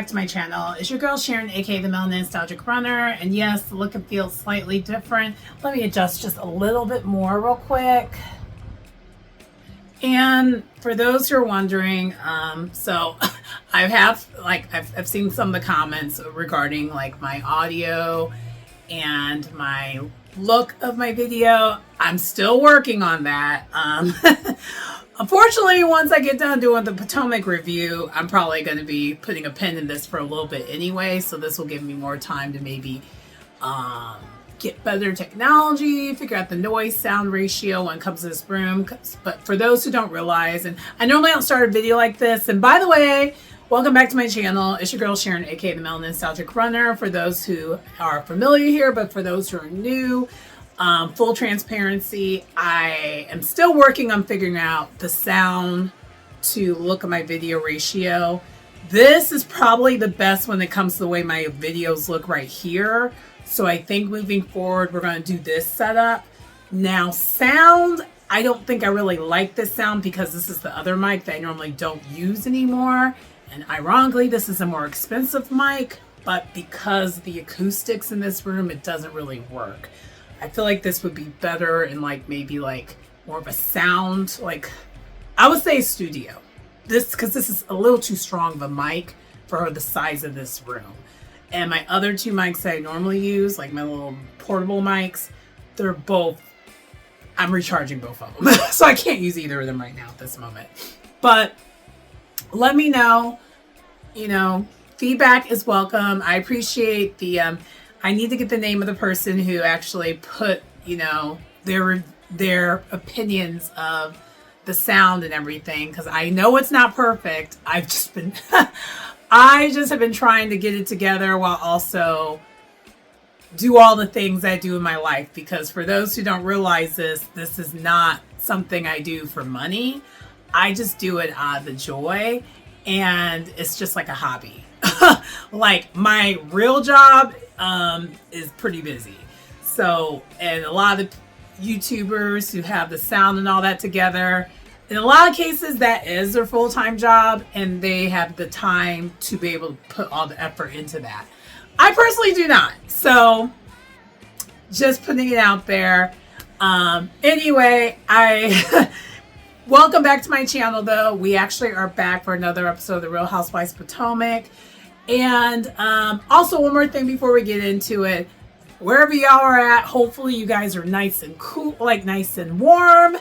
back to my channel. It's your girl Sharon, aka the Melanin Nostalgic Runner, and yes, the look and feel is slightly different. Let me adjust just a little bit more real quick. And for those who are wondering, so I've seen some of the comments regarding like my audio and my look of my video. I'm still working on that. Unfortunately, once I get done doing the Potomac review, I'm probably going to be putting a pin in this for a little bit anyway. So this will give me more time to maybe get better technology, figure out the noise sound ratio when it comes to this room. But for those who don't realize, and I normally don't start a video like this. And by the way, welcome back to my channel. It's your girl Sharon, aka the Melanin Nostalgic Runner. For those who are familiar here, but for those who are new, full transparency, I am still working on figuring out the sound to look at my video ratio. This is probably the best when it comes to the way my videos look right here. So I think moving forward, we're going to do this setup. Now sound, I don't think I really like this sound because this is the other mic that I normally don't use anymore. And ironically, this is a more expensive mic, but because the acoustics in this room, it doesn't really work. I feel like this would be better in like maybe like more of a sound, like I would say studio. Because this is a little too strong of a mic for the size of this room. And my other two mics that I normally use, like my little portable mics, they're both, I'm recharging both of them. So I can't use either of them right now at this moment. But let me know, feedback is welcome. I appreciate the, I need to get the name of the person who actually put, their opinions of the sound and everything, because I know it's not perfect. I've just been, I just have been trying to get it together while also do all the things I do in my life. Because for those who don't realize this is not something I do for money. I just do it out of the joy, and it's just like a hobby. Like my real job is pretty busy. So, and a lot of YouTubers who have the sound and all that together, in a lot of cases that is their full-time job, and they have the time to be able to put all the effort into that. I personally do not. So just putting it out there. Anyway, welcome back to my channel though. We actually are back for another episode of the Real Housewives of Potomac. And also one more thing before we get into it. Wherever y'all are at, hopefully you guys are nice and cool, like nice and warm,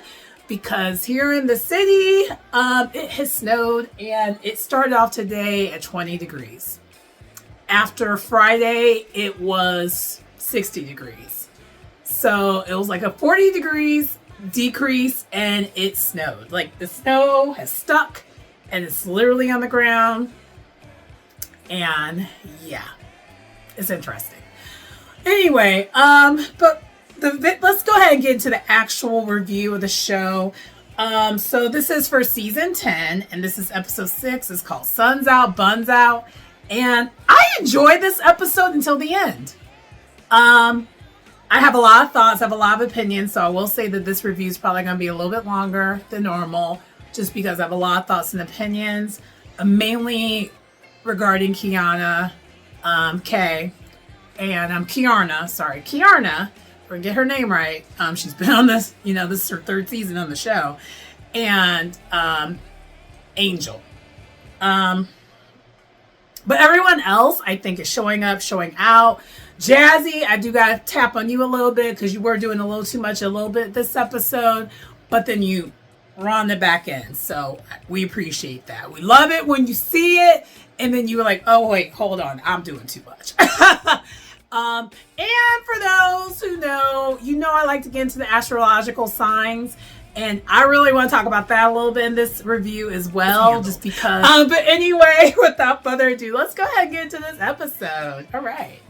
because here in the city, it has snowed, and it started off today at 20 degrees. After Friday, it was 60 degrees. So it was like a 40 degrees decrease, and it snowed. Like the snow has stuck, and it's literally on the ground. And yeah, it's interesting. Anyway, but let's go ahead and get into the actual review of the show. So this is for season 10, and this is episode 6. It's called Sun's Out, Buns Out. And I enjoyed this episode until the end. I have a lot of thoughts, I have a lot of opinions, so I will say that this review is probably going to be a little bit longer than normal, just because I have a lot of thoughts and opinions, mainly regarding Kiana, Kay, and Kiarna, or get her name right. She's been on this, this is her 3rd season on the show, and Angel. But everyone else, I think, is showing up, showing out. Jazzy, I do gotta tap on you a little bit because you were doing a little too much a little bit this episode, but then you were on the back end, so we appreciate that. We love it when you see it, and then you were like, oh wait, hold on, I'm doing too much. And for those who know, I like to get into the astrological signs, and I really want to talk about that a little bit in this review as well, just because. But anyway, without further ado, let's go ahead and get into this episode. All right.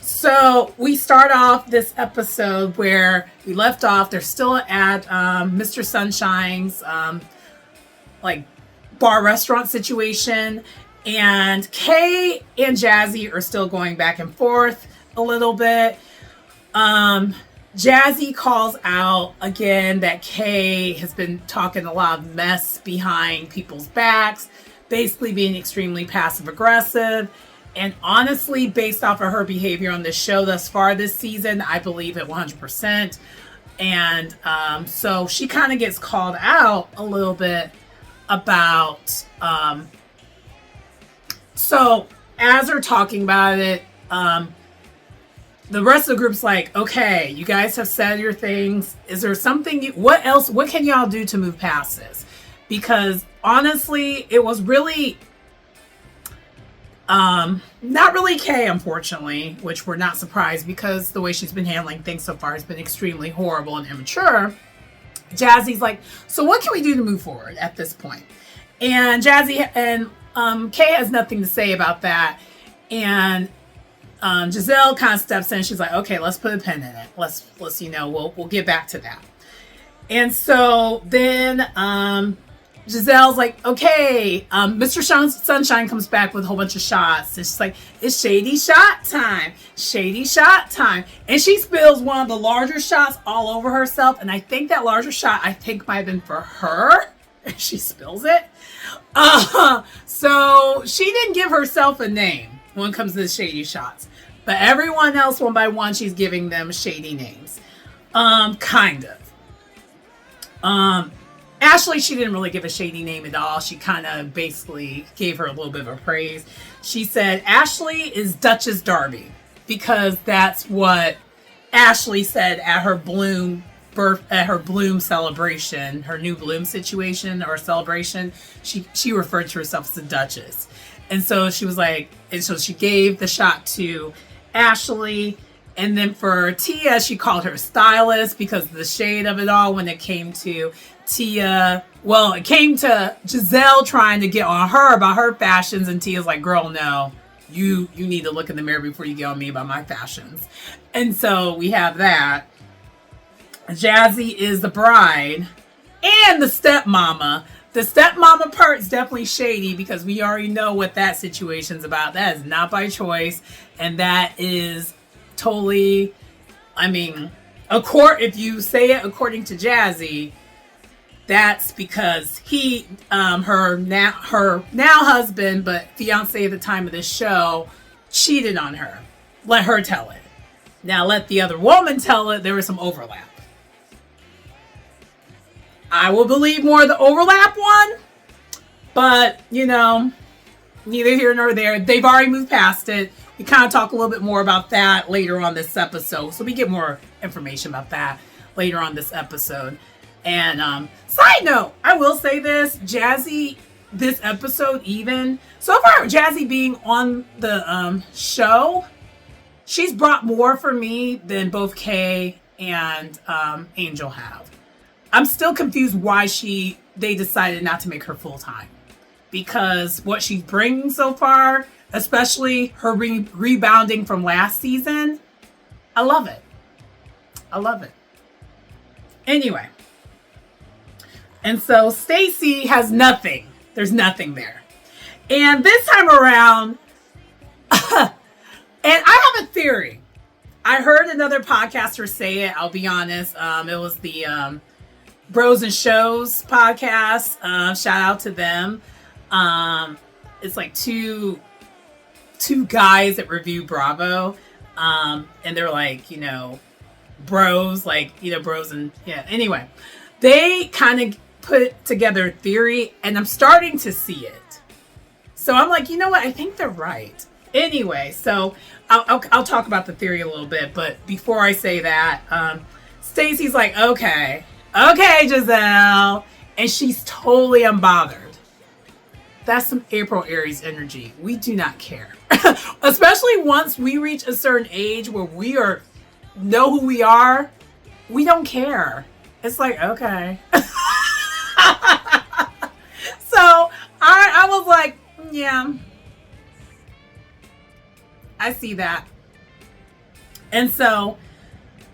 So we start off this episode where we left off. They're still at Mr. Sunshine's like bar restaurant situation, and Kay and Jazzy are still going back and forth a little bit. Jazzy calls out again that Kay has been talking a lot of mess behind people's backs, basically being extremely passive aggressive. And honestly, based off of her behavior on this show thus far this season, I believe it 100%. And so she kind of gets called out a little bit about. So as they're talking about it, the rest of the group's like, okay, you guys have said your things. Is there something, what else, what can y'all do to move past this? Because honestly, it was really, not really Kay, unfortunately, which we're not surprised because the way she's been handling things so far has been extremely horrible and immature. Jazzy's like, so what can we do to move forward at this point? And Jazzy and Kay has nothing to say about that. And Giselle kind of steps in. She's like, okay, let's put a pin in it. Let's we'll get back to that. And so then Giselle's like, okay, Mr. Sunshine comes back with a whole bunch of shots. And she's like, it's shady shot time. Shady shot time. And she spills one of the larger shots all over herself. And I think that larger shot, might have been for her. And she spills it. So she didn't give herself a name when it comes to the shady shots. But everyone else, one by one, she's giving them shady names. Kind of. Ashley, she didn't really give a shady name at all. She kind of basically gave her a little bit of a praise. She said Ashley is Duchess Darby because that's what Ashley said at her Bloom celebration, her new Bloom situation or celebration. She referred to herself as the Duchess, and so she was like, and so she gave the shot to Ashley. And then for Tia, she called her stylist because of the shade of it all when it came to Tia. Well, it came to Giselle trying to get on her about her fashions. And Tia's like, girl, no, you need to look in the mirror before you get on me about my fashions. And so we have that. Jazzy is the bride and the stepmama. The stepmama part is definitely shady because we already know what that situation's about. That is not by choice. And that is totally, if you say it according to Jazzy, that's because he, her now husband, but fiance at the time of this show, cheated on her. Let her tell it. Now let the other woman tell it. There was some overlap. I will believe more of the overlap one, but neither here nor there. They've already moved past it. We kind of talk a little bit more about that later on this episode. So we get more information about that later on this episode. And side note, I will say this, Jazzy, this episode even, so far Jazzy being on the show, she's brought more for me than both Kay and Angel have. I'm still confused why they decided not to make her full-time. Because what she's bringing so far, especially her rebounding from last season, I love it. Anyway. And so Stacy has nothing. There's nothing there. And this time around, and I have a theory. I heard another podcaster say it, I'll be honest. It was the Bros and Shows podcast. Shout out to them. It's like two guys that review Bravo, and they're like, bros, bros, and yeah. Anyway, they kind of put together a theory, and I'm starting to see it. So I'm like, you know what? I think they're right. Anyway, so I'll talk about the theory a little bit, but before I say that, Stacey's like, okay, Giselle, and she's totally unbothered. That's some April Aries energy. We do not care. Especially once we reach a certain age where we know who we are, we don't care. It's like, okay. So I was like, yeah, I see that. And so,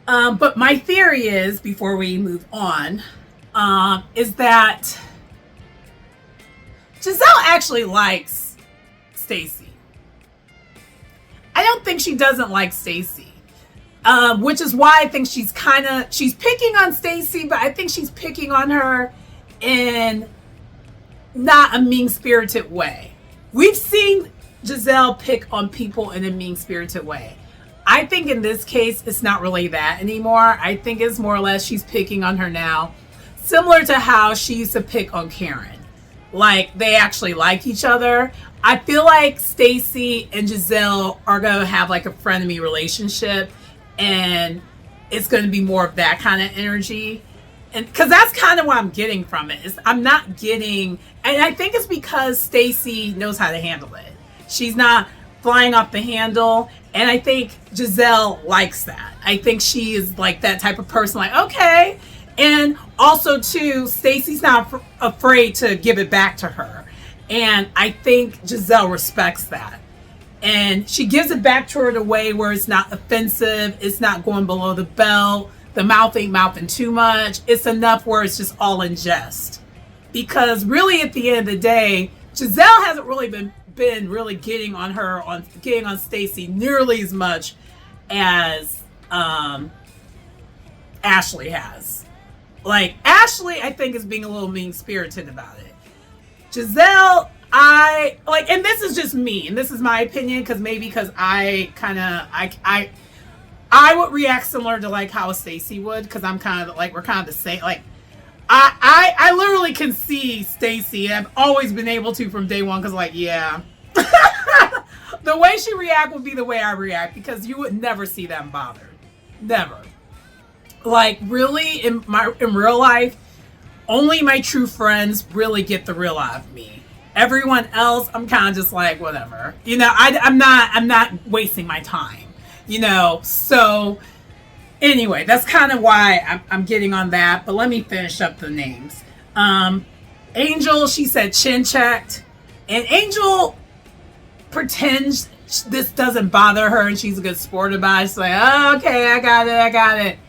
but my theory is, before we move on, is that Giselle actually likes Stacy. I don't think she doesn't like Stacy. Which is why I think she's picking on Stacy, but I think she's picking on her in not a mean-spirited way. We've seen Giselle pick on people in a mean-spirited way. I think in this case, it's not really that anymore. I think it's more or less she's picking on her now, similar to how she used to pick on Karen. Like, they actually like each other. I feel like Stacey and Giselle are going to have like a frenemy relationship, and it's going to be more of that kind of energy. And because that's kind of what I'm getting from it. I'm not getting, and I think it's because Stacey knows how to handle it. She's not flying off the handle, and I think Giselle likes that. I think she is like that type of person, like, okay. And also too, Stacey's not afraid to give it back to her, and I think Giselle respects that, and she gives it back to her in a way where it's not offensive, it's not going below the belt, the mouth ain't mouthing too much, it's enough where it's just all in jest. Because really at the end of the day, Giselle hasn't really been really getting on Stacey nearly as much as Ashley has. Like, Ashley, I think, is being a little mean-spirited about it. Giselle, and this is just me, and this is my opinion, because I would react similar to like how Stacey would, because I'm kind of like, we're kind of the same. Like, I literally can see Stacey, and I've always been able to from day one, because like, yeah. The way she react would be the way I react, because you would never see them bothered. Never. Like, really, in real life, only my true friends really get the real out of me. Everyone else, I'm kind of just like, whatever. You know, I'm not wasting my time. You know, so anyway, that's kind of why I'm getting on that. But let me finish up the names. Angel, she said chin checked, and Angel pretends this doesn't bother her, and she's a good sport about it. She's like, oh, okay, I got it.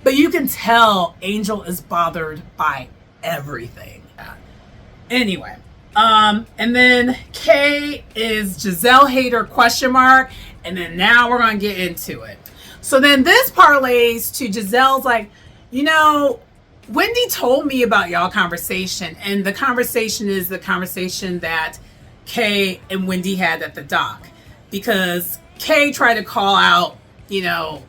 But you can tell Angel is bothered by everything. Anyway, and then K is Giselle hater ? And then now we're going to get into it. So then this parlays to Giselle's like, you know, Wendy told me about y'all conversation. And the conversation is the conversation that Kay and Wendy had at the dock. Because Kay tried to call out, you know,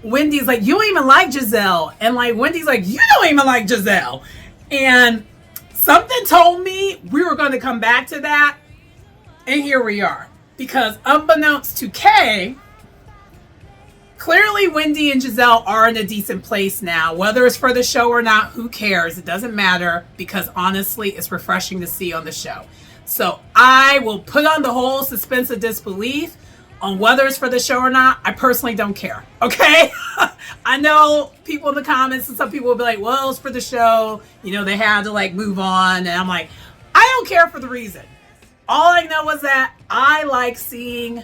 Wendy's like, you don't even like Giselle. And like, Wendy's like, you don't even like Giselle. And something told me we were going to come back to that. And here we are. Because unbeknownst to Kay, clearly Wendy and Giselle are in a decent place now. Whether it's for the show or not, who cares? It doesn't matter, because honestly, it's refreshing to see on the show. So I will put on the whole suspense of disbelief on whether it's for the show or not. I personally don't care. Okay? I know people in the comments, and some people will be like, well, it's for the show. You know, they had to like move on. And I'm like, I don't care for the reason. All I know is that I like seeing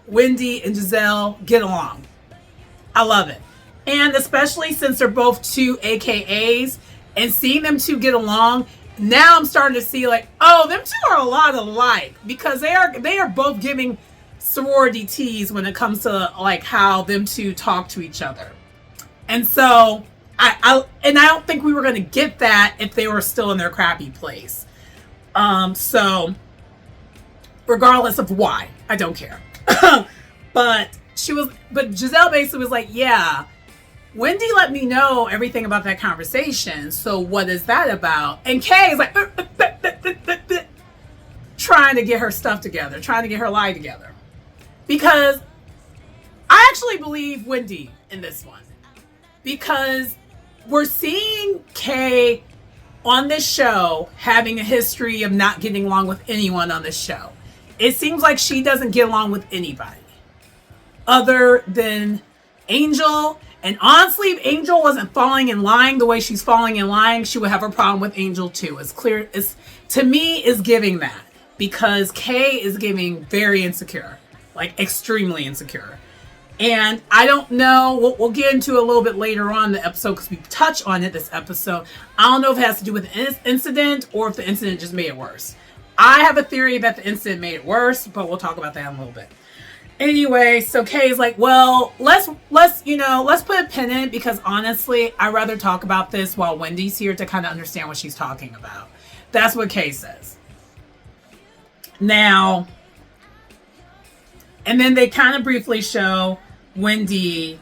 Wendy and Giselle get along. I love it. And especially since they're both two AKAs, and seeing them two get along, now I'm starting to see like, oh, them two are a lot alike, because they are both giving sorority teas when it comes to like how them two talk to each other. And so I don't think we were going to get that if they were still in their crappy place. So regardless of why, I don't care. But Giselle basically was like, yeah, Wendy let me know everything about that conversation. So what is that about? And Kay is like, trying to get her stuff together, trying to get her lie together. Because I actually believe Wendy in this one. Because we're seeing Kay on this show having a history of not getting along with anyone on this show. It seems like she doesn't get along with anybody other than Angel. And honestly, if Angel wasn't falling in line the way she's falling in line, she would have a problem with Angel too. It's clear, to me, is giving that. Because Kay is giving very insecure. Like, extremely insecure. And I don't know, we'll get into a little bit later on in the episode, because we touch on it this episode. I don't know if it has to do with the incident or if the incident just made it worse. I have a theory that the incident made it worse, but we'll talk about that in a little bit. Anyway, so Kay's like, well, let's put a pin in it, because honestly, I'd rather talk about this while Wendy's here to kind of understand what she's talking about. That's what Kay says. Now, and then they kind of briefly show Wendy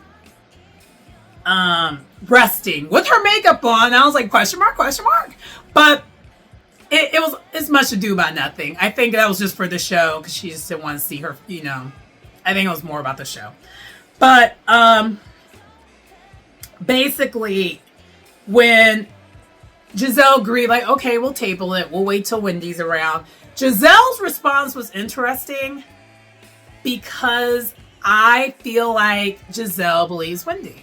resting with her makeup on. I was like, question mark, question mark. But it's much ado about nothing. I think that was just for the show because she just didn't want to see her, you know. I think it was more about the show. But basically, when Giselle agreed, like, okay, we'll table it. We'll wait till Wendy's around. Giselle's response was interesting because I feel like Giselle believes Wendy.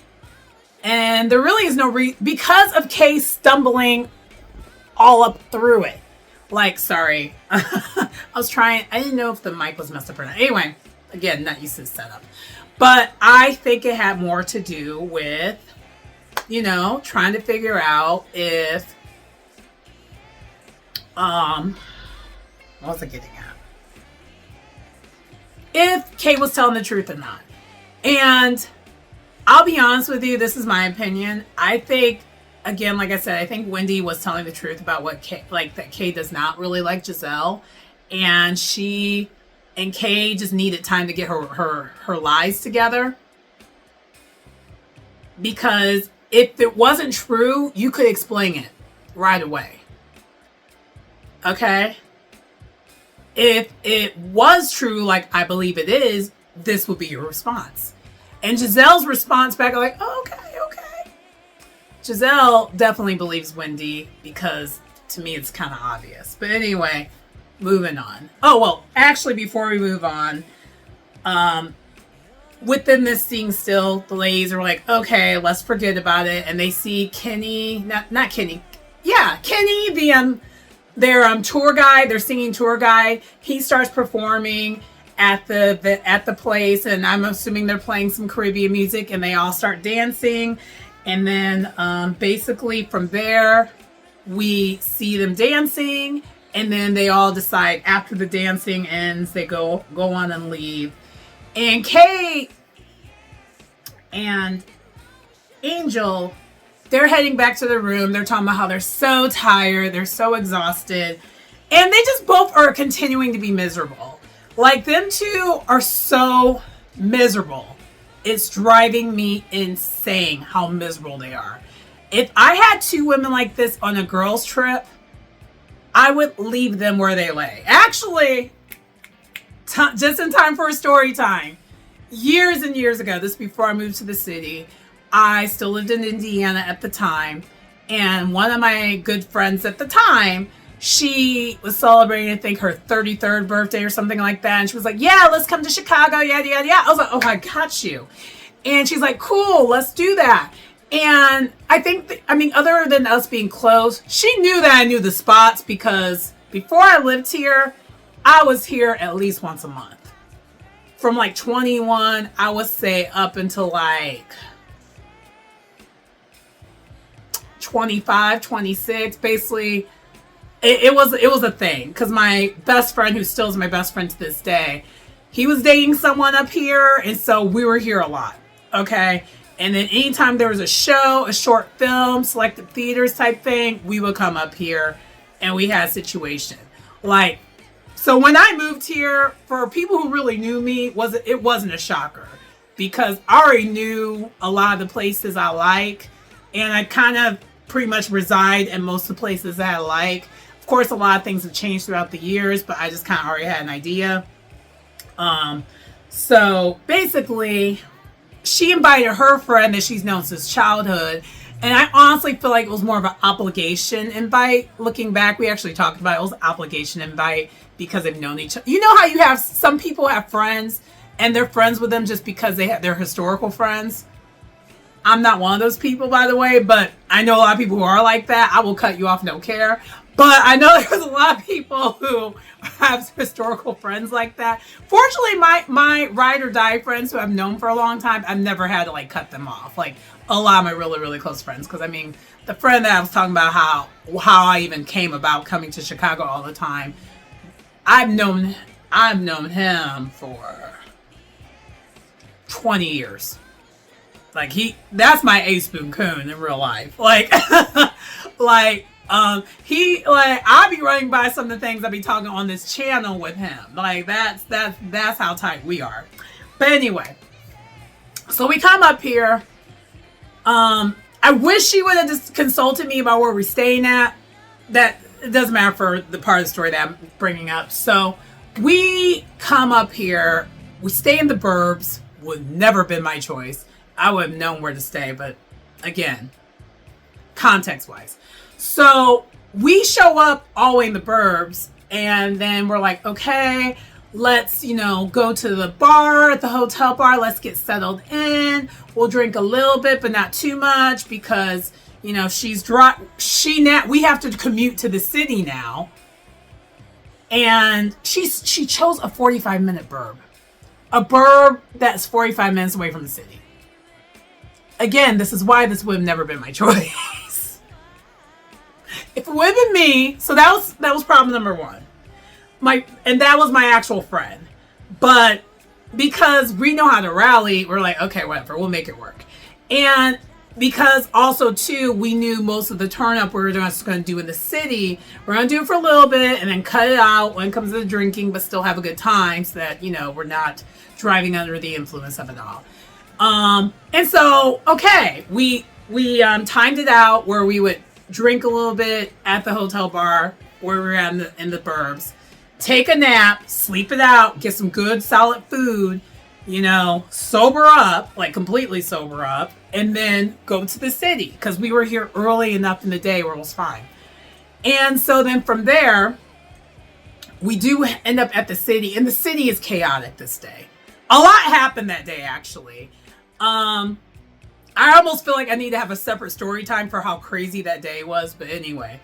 And there really is no reason, because of Kay stumbling all up through it. Like, sorry. I didn't know if the mic was messed up or not. Anyway, again, not used to the setup. But I think it had more to do with, you know, trying to figure out if, what was I getting at? If Kay was telling the truth or not. And I'll be honest with you, this is my opinion. I think, again, like I said, I think Wendy was telling the truth about what Kay, like that Kay does not really like Giselle. And Kay just needed time to get her lies together. Because if it wasn't true, you could explain it right away. Okay? If it was true, like I believe it is, this would be your response. And Giselle's response back, like, oh, okay. Giselle definitely believes Wendy because to me it's kind of obvious. But anyway, moving on. Oh, well, actually, before we move on, within this scene still, the ladies are like, okay, let's forget about it. And they see Kenny, not Kenny. Yeah, Kenny, their tour guide, their singing tour guide. He starts performing at the place, and I'm assuming they're playing some Caribbean music, and they all start dancing. And then basically from there, we see them dancing, and then they all decide after the dancing ends, they go on and leave. And Kay and Angel, they're heading back to their room. They're talking about how they're so tired, they're so exhausted, and they just both are continuing to be miserable. Like, them two are so miserable. It's driving me insane how miserable they are. If I had two women like this on a girls' trip, I would leave them where they lay. Actually, just in time for a story time. Years and years ago, this before I moved to the city, I still lived in Indiana at the time. And one of my good friends at the time, she was celebrating, I think, her 33rd birthday or something like that. And she was like, yeah, let's come to Chicago, yada, yada, yada. I was like, oh, I got you. And she's like, cool, let's do that. And I think, other than us being close, she knew that I knew the spots because before I lived here, I was here at least once a month. From like 21, I would say up until like 25, 26, basically. It was a thing because my best friend, who still is my best friend to this day, he was dating someone up here, and so we were here a lot. Okay, and then anytime there was a show, a short film, selected theaters type thing, we would come up here, and we had a situation. Like, so when I moved here, for people who really knew me, it wasn't a shocker because I already knew a lot of the places I like, and I kind of pretty much reside in most of the places that I like. Of course, a lot of things have changed throughout the years, but I just kind of already had an idea. So basically, she invited her friend that she's known since childhood. And I honestly feel like it was more of an obligation invite. Looking back, we actually talked about it. It was an obligation invite because they've known each other. You know how you have, some people have friends and they're friends with them just because they're historical friends? I'm not one of those people, by the way, but I know a lot of people who are like that. I will cut you off, no care. But I know there's a lot of people who have historical friends like that. Fortunately, my ride or die friends who I've known for a long time, I've never had to like cut them off. Like a lot of my really, really close friends. Because the friend that I was talking about how I even came about coming to Chicago all the time, I've known him for 20 years. Like that's my ace spoon coon in real life. Like, I'll be running by some of the things I'll be talking on this channel with him. Like that's how tight we are. But anyway, so we come up here. I wish she would have just consulted me about where we're staying at. That it doesn't matter for the part of the story that I'm bringing up. So we come up here. We stay in the burbs. Would never been my choice. I would have known where to stay, but again, context-wise. So we show up all the way in the burbs, and then we're like, okay, let's, go to the bar, at the hotel bar. Let's get settled in. We'll drink a little bit, but not too much because, she's dry. We have to commute to the city now. And she chose a 45-minute burb. A burb that's 45 minutes away from the city. Again, this is why this would have never been my choice. If it would have been me, so that was problem number one. And that was my actual friend. But because we know how to rally, we're like, okay, whatever, we'll make it work. And because also too, we knew most of the turn up we were just going to do in the city. We're going to do it for a little bit and then cut it out when it comes to the drinking, but still have a good time so that, we're not driving under the influence of it all. And so, okay, we timed it out where we would drink a little bit at the hotel bar where we were at in the burbs, take a nap, sleep it out, get some good solid food, sober up, like completely sober up, and then go to the city because we were here early enough in the day where it was fine. And so then from there, we do end up at the city, and the city is chaotic this day. A lot happened that day, actually. I almost feel like I need to have a separate story time for how crazy that day was. But anyway,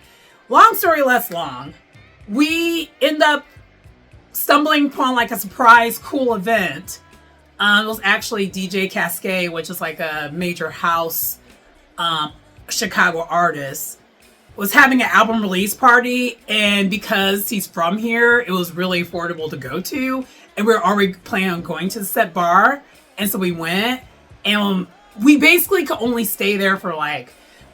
long story less long, we end up stumbling upon like a surprise cool event. It was actually DJ Cascade, which is like a major house Chicago artist, was having an album release party. And because he's from here, it was really affordable to go to. And we were already planning on going to the set bar. And so we went. And we basically could only stay there for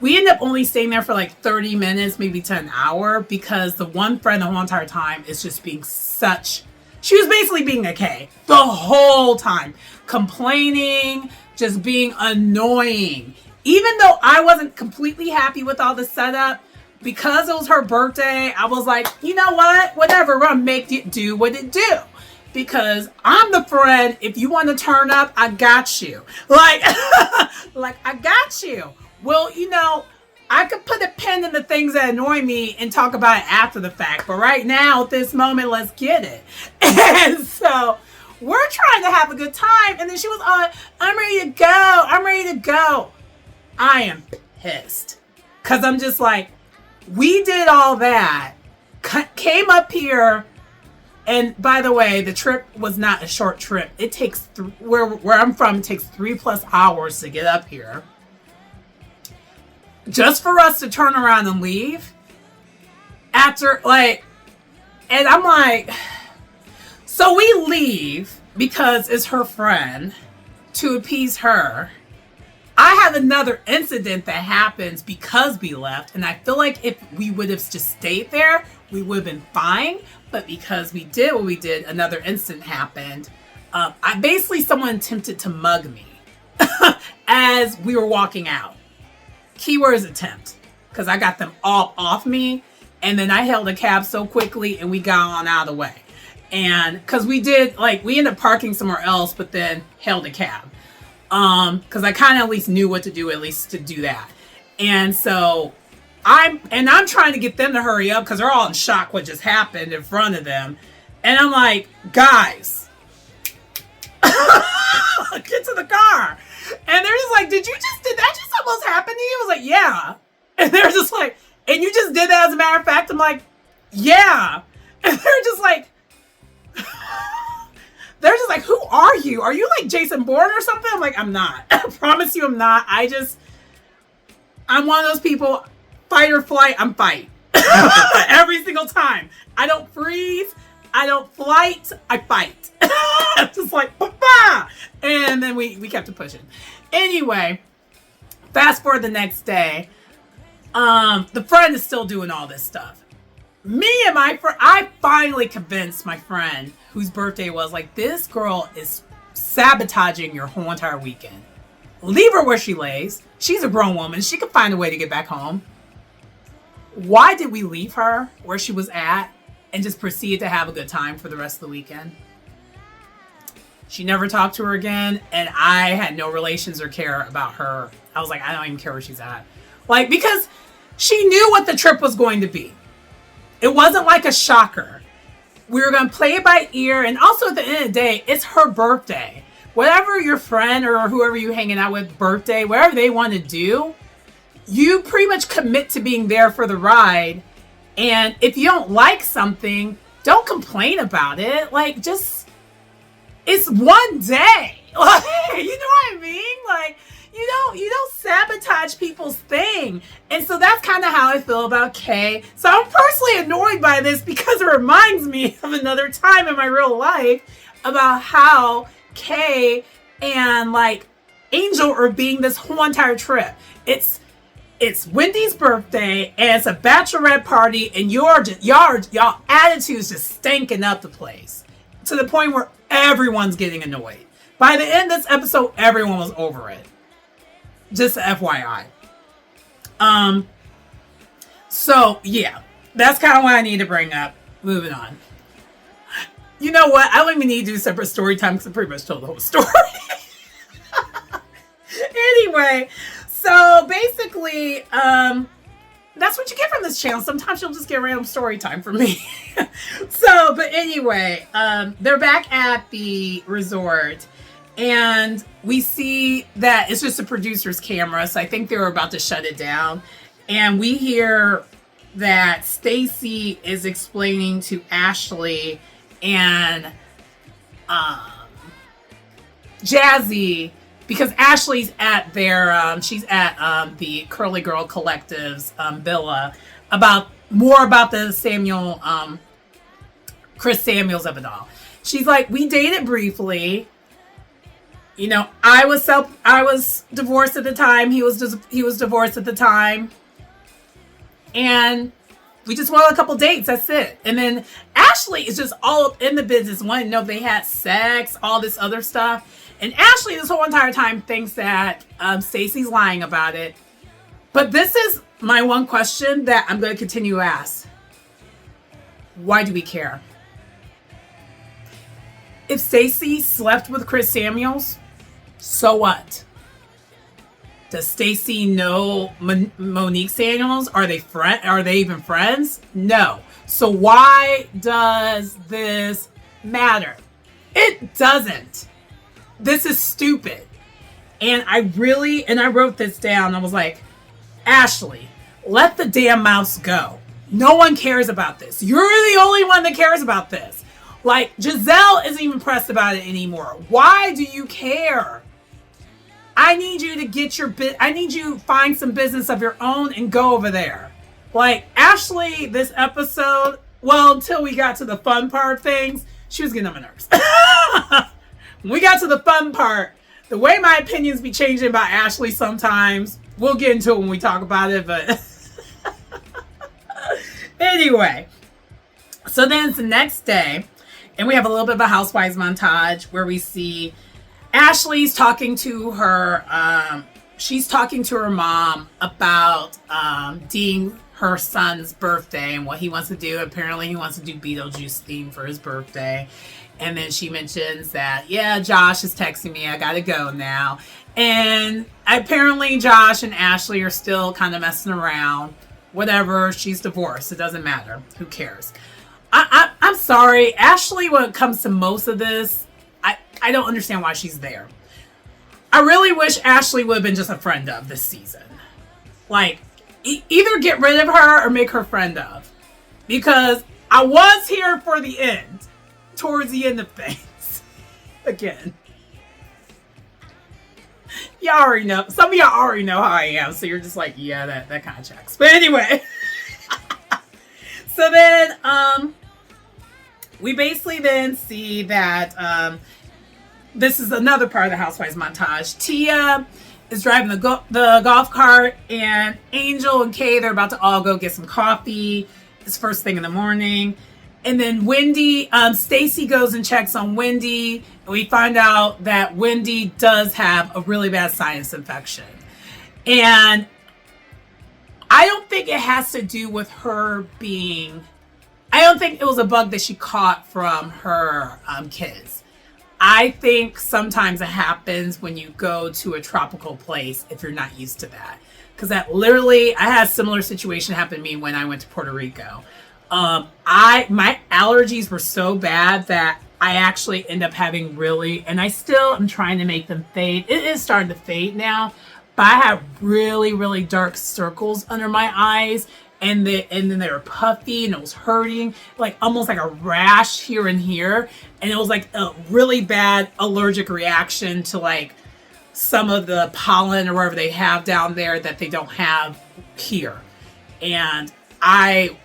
we ended up only staying there for 30 minutes, maybe to an hour, because the one friend the whole entire time is just being she was basically being a K the whole time, complaining, just being annoying. Even though I wasn't completely happy with all the setup, because it was her birthday, I was like, you know what? Whatever, we're gonna make it do what it do. Because I'm the friend, if you want to turn up, I got you. I got you. Well, I could put a pin in the things that annoy me and talk about it after the fact. But right now, at this moment, let's get it. And so we're trying to have a good time. And then she was on, I'm ready to go. I'm ready to go. I am pissed. Because I'm just like, we did all that. Came up here. And by the way, the trip was not a short trip. It takes, where I'm from, it takes 3+ hours to get up here. Just for us to turn around and leave. After, and I'm like, so we leave because it's her friend to appease her. I have another incident that happens because we left. And I feel like if we would have just stayed there, we would have been fine. But because we did what we did, another incident happened. Someone attempted to mug me as we were walking out. Keyword is attempt, because I got them all off me, and then I held a cab so quickly, and we got on out of the way. And because we ended up parking somewhere else, but then held a cab, because I kind of at least knew what to do, at least to do that. And so I'm trying to get them to hurry up because they're all in shock what just happened in front of them. And I'm like, guys, get to the car. And they're just like, did that just almost happen to you? I was like, yeah. And they're just like, and you just did that as a matter of fact? I'm like, yeah. And they're just like, who are you? Are you like Jason Bourne or something? I'm like, I'm not. I promise you I'm not. I'm one of those people, fight or flight, I'm fight. Every single time. I don't freeze. I don't flight. I fight. Just like, bah! And then we kept it pushing. Anyway, fast forward the next day. The friend is still doing all this stuff. Me and my friend, I finally convinced my friend whose birthday was, like, this girl is sabotaging your whole entire weekend. Leave her where she lays. She's a grown woman. She can find a way to get back home. Why did we leave her where she was at and just proceed to have a good time for the rest of the weekend? She never talked to her again, and I had no relations or care about her. I was like, I don't even care where she's at. Like, because she knew what the trip was going to be. It wasn't like a shocker. We were going to play it by ear, and also at the end of the day, it's her birthday. Whatever your friend or whoever you're hanging out with birthday, whatever they want to do, you pretty much commit to being there for the ride. And if you don't like something, don't complain about it. Like, just, it's one day. Like, you know what I mean? Like, you don't sabotage people's thing. And so that's kind of how I feel about Kay. So I'm personally annoyed by this because it reminds me of another time in my real life about how Kay and, like, Angel are being this whole entire trip. It's Wendy's birthday and it's a bachelorette party, and y'all attitudes just stinking up the place to the point where everyone's getting annoyed. By the end of this episode, everyone was over it. Just FYI. So yeah, that's kind of what I need to bring up. Moving on. You know what? I don't even need to do separate story time because I pretty much told the whole story. Anyway, so basically, that's what you get from this channel. Sometimes you'll just get random story time from me. But anyway, they're back at the resort, and we see that it's just a producer's camera. So I think they were about to shut it down. And we hear that Stacy is explaining to Ashley and Jazzy, because Ashley's at their, she's at the Curly Girl Collective's villa, about the Chris Samuels of it all. She's like, we dated briefly. You know, I was divorced at the time. He was divorced at the time, and we just went on a couple dates. That's it. And then Ashley is just all up in the business, wanting to know if they had sex, all this other stuff. And Ashley, this whole entire time, thinks that Stacey's lying about it. But this is my one question that I'm going to continue to ask. Why do we care? If Stacey slept with Chris Samuels, so what? Does Stacey know Monique Samuels? Are they even friends? No. So why does this matter? It doesn't. This is stupid. And I wrote this down. I was like, Ashley, let the damn mouse go. No one cares about this. You're the only one that cares about this. Like, Giselle isn't even pressed about it anymore. Why do you care? I need you to get I need you to find some business of your own and go over there. Like, Ashley, this episode, well, until we got to the fun part of things, she was getting on my nerves. When we got to the fun part, the way my opinions be changing about Ashley sometimes, we'll get into it when we talk about it, but anyway. So then it's the next day, and we have a little bit of a Housewives montage where we see Ashley's talking to her, she's talking to her mom about Dean, her son's birthday, and what he wants to do. Apparently he wants to do Beetlejuice theme for his birthday. And then she mentions that, yeah, Josh is texting me, I gotta go now. And apparently Josh and Ashley are still kind of messing around. Whatever, she's divorced, it doesn't matter. Who cares? I'm sorry, Ashley, when it comes to most of this, I don't understand why she's there. I really wish Ashley would have been just a friend of this season. Like, either get rid of her or make her friend of. Because I was here for the end. Towards the end of things. Again. Y'all already know. Some of y'all already know how I am. So you're just like, yeah, that kind of checks. But anyway. So then, we basically then see that, this is another part of the Housewives montage. Tia is driving the golf cart, and Angel and Kay, they're about to all go get some coffee. It's first thing in the morning. And then Wendy, Stacy goes and checks on Wendy, and we find out that Wendy does have a really bad sinus infection. And I don't think it has to do with her being, I don't think it was a bug that she caught from her kids. I think sometimes it happens when you go to a tropical place if you're not used to that. Because that literally, I had a similar situation happen to me when I went to Puerto Rico. My allergies were so bad that I actually end up having and I still am trying to make them fade. It is starting to fade now, but I have really, really dark circles under my eyes, and then they were puffy, and it was hurting, like almost like a rash here and here, and it was like a really bad allergic reaction to like some of the pollen or whatever they have down there that they don't have here. And I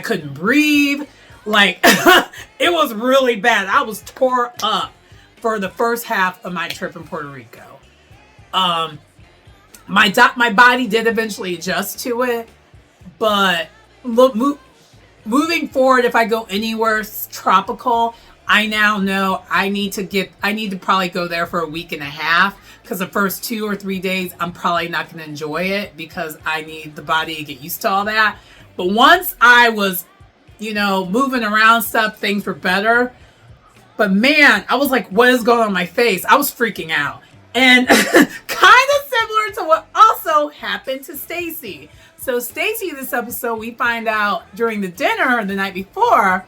couldn't breathe. Like, it was really bad. I was tore up for the first half of my trip in Puerto Rico. My body did eventually adjust to it, but moving forward, if I go anywhere tropical, I now know I need to probably go there for a week and a half, because the first 2 or 3 days, I'm probably not going to enjoy it because I need the body to get used to all that. But once I was, moving around stuff, things were better. But man, I was like, what is going on in my face? I was freaking out. And kind of similar to what also happened to Stacy. So Stacy, this episode, we find out during the dinner the night before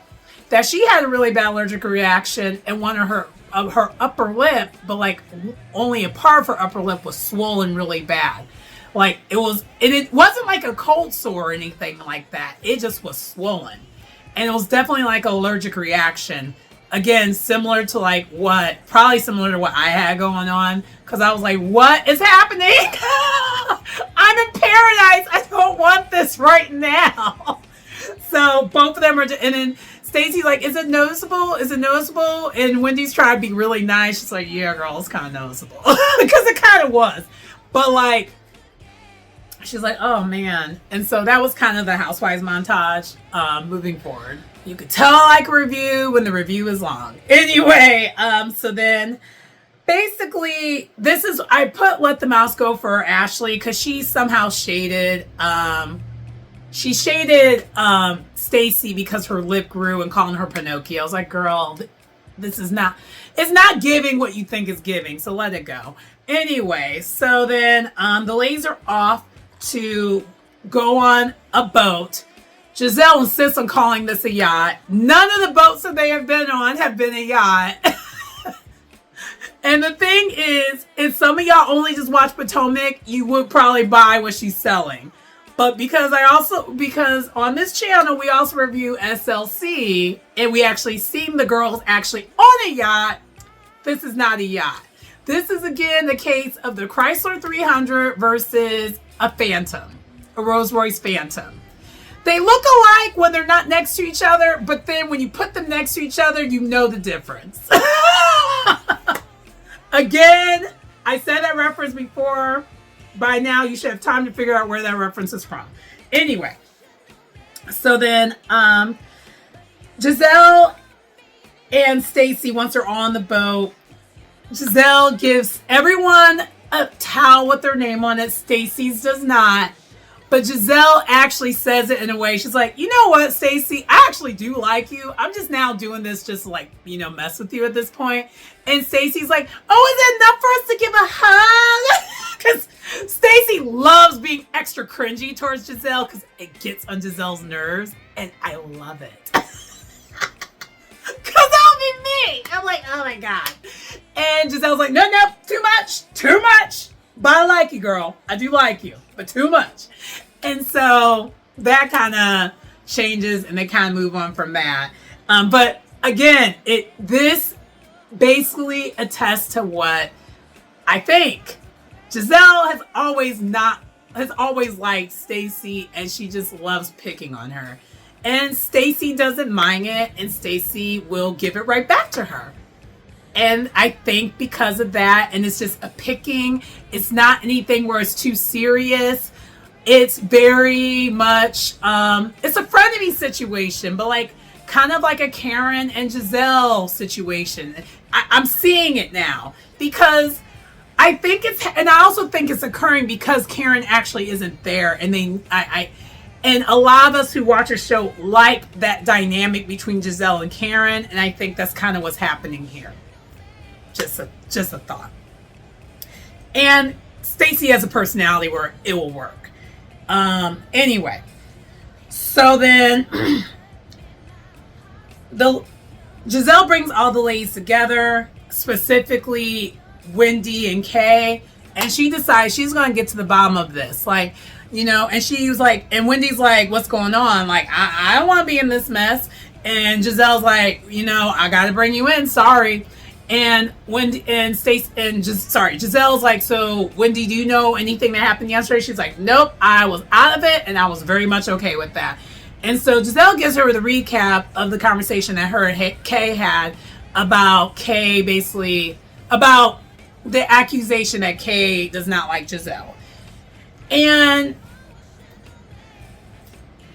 that she had a really bad allergic reaction, and one of her upper lip, but like only a part of her upper lip was swollen really bad. Like it wasn't like a cold sore or anything like that. It just was swollen. And it was definitely like an allergic reaction. Again, similar to what I had going on. Because I was like, what is happening? I'm in paradise. I don't want this right now. So both of them are, and then Stacy's like, is it noticeable? Is it noticeable? And Wendy's trying to be really nice. She's like, yeah, girl, it's kind of noticeable. Because it kind of was. But like, she's like, oh man. And so that was kind of the Housewives montage moving forward. You could tell I like a review when the review is long. Anyway, so then basically I put Let the Mouse Go for Ashley because she somehow shaded Stacy because her lip grew and calling her Pinocchio. I was like, girl, it's not giving what you think is giving, so let it go. Anyway, so then the ladies are off to go on a boat. Giselle insists on calling this a yacht. None of the boats that they have been on have been a yacht. And the thing is, if some of y'all only just watch Potomac, you would probably buy what she's selling. But because on this channel, we also review SLC, and we actually seen the girls actually on a yacht, this is not a yacht. This is, again, the case of the Chrysler 300 versus a Phantom, a Rolls-Royce Phantom. They look alike when they're not next to each other, but then when you put them next to each other, you know the difference. Again, I said that reference before. By now, you should have time to figure out where that reference is from. Anyway, so then Giselle and Stacy, once they're on the boat, Giselle gives everyone a towel with their name on it. Stacy's does not. But Giselle actually says it in a way. She's like, you know what, Stacy? I actually do like you. I'm just now doing this just to mess with you at this point. And Stacy's like, oh, is it enough for us to give a hug? Because Stacy loves being extra cringy towards Giselle because it gets on Giselle's nerves. And I love it. Because that'll be me. I'm like, oh my God. And Giselle's like, no, too much. But I like you, girl. I do like you, but too much. And so that kind of changes, and they kind of move on from that. But again, this basically attests to what I think. Giselle has always liked Stacy, and she just loves picking on her. And Stacy doesn't mind it, and Stacy will give it right back to her. And I think because of that, and it's just a picking, it's not anything where it's too serious. It's very much, it's a frenemy situation, but like kind of like a Karen and Giselle situation. I'm seeing it now because I think and I also think it's occurring because Karen actually isn't there, and and a lot of us who watch a show like that dynamic between Giselle and Karen, and I think that's kind of what's happening here. Just a thought. And Stacey has a personality where it will work. Anyway, so then Giselle brings all the ladies together, specifically Wendy and Kay, and she decides she's going to get to the bottom of this. Like, you know, and she was like, and Wendy's like, what's going on? Like, I don't want to be in this mess. And Giselle's like, you know, I got to bring you in. Sorry. And Wendy and Stacey and Giselle's like, so Wendy, do you know anything that happened yesterday? She's like, nope, I was out of it, and I was very much okay with that. And so Giselle gives her the recap of the conversation that her and Kay had about Kay, basically about the accusation that Kay does not like Giselle. And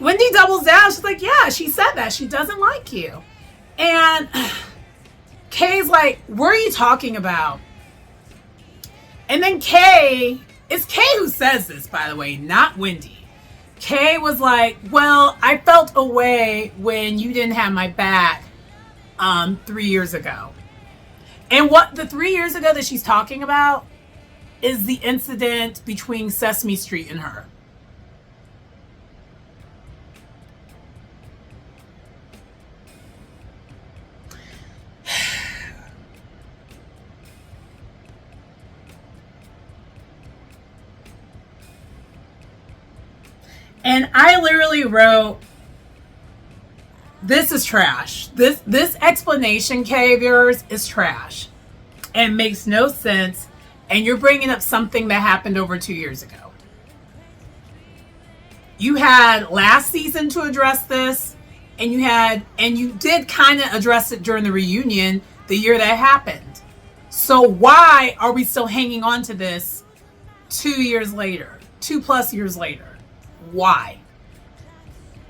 Wendy doubles down. She's like, yeah, she said that. She doesn't like you. And Kay's like, what are you talking about? And then it's Kay who says this, by the way, not Wendy. Kay was like, well, I felt a way when you didn't have my back 3 years ago. And what the 3 years ago that she's talking about is the incident between Sesame Street and her. And I literally wrote, this is trash. This explanation, Kay, of yours is trash. And makes no sense. And you're bringing up something that happened over 2 years ago. You had last season to address this. And you did kind of address it during the reunion the year that happened. So why are we still hanging on to this 2 years later? 2+ years later? Why?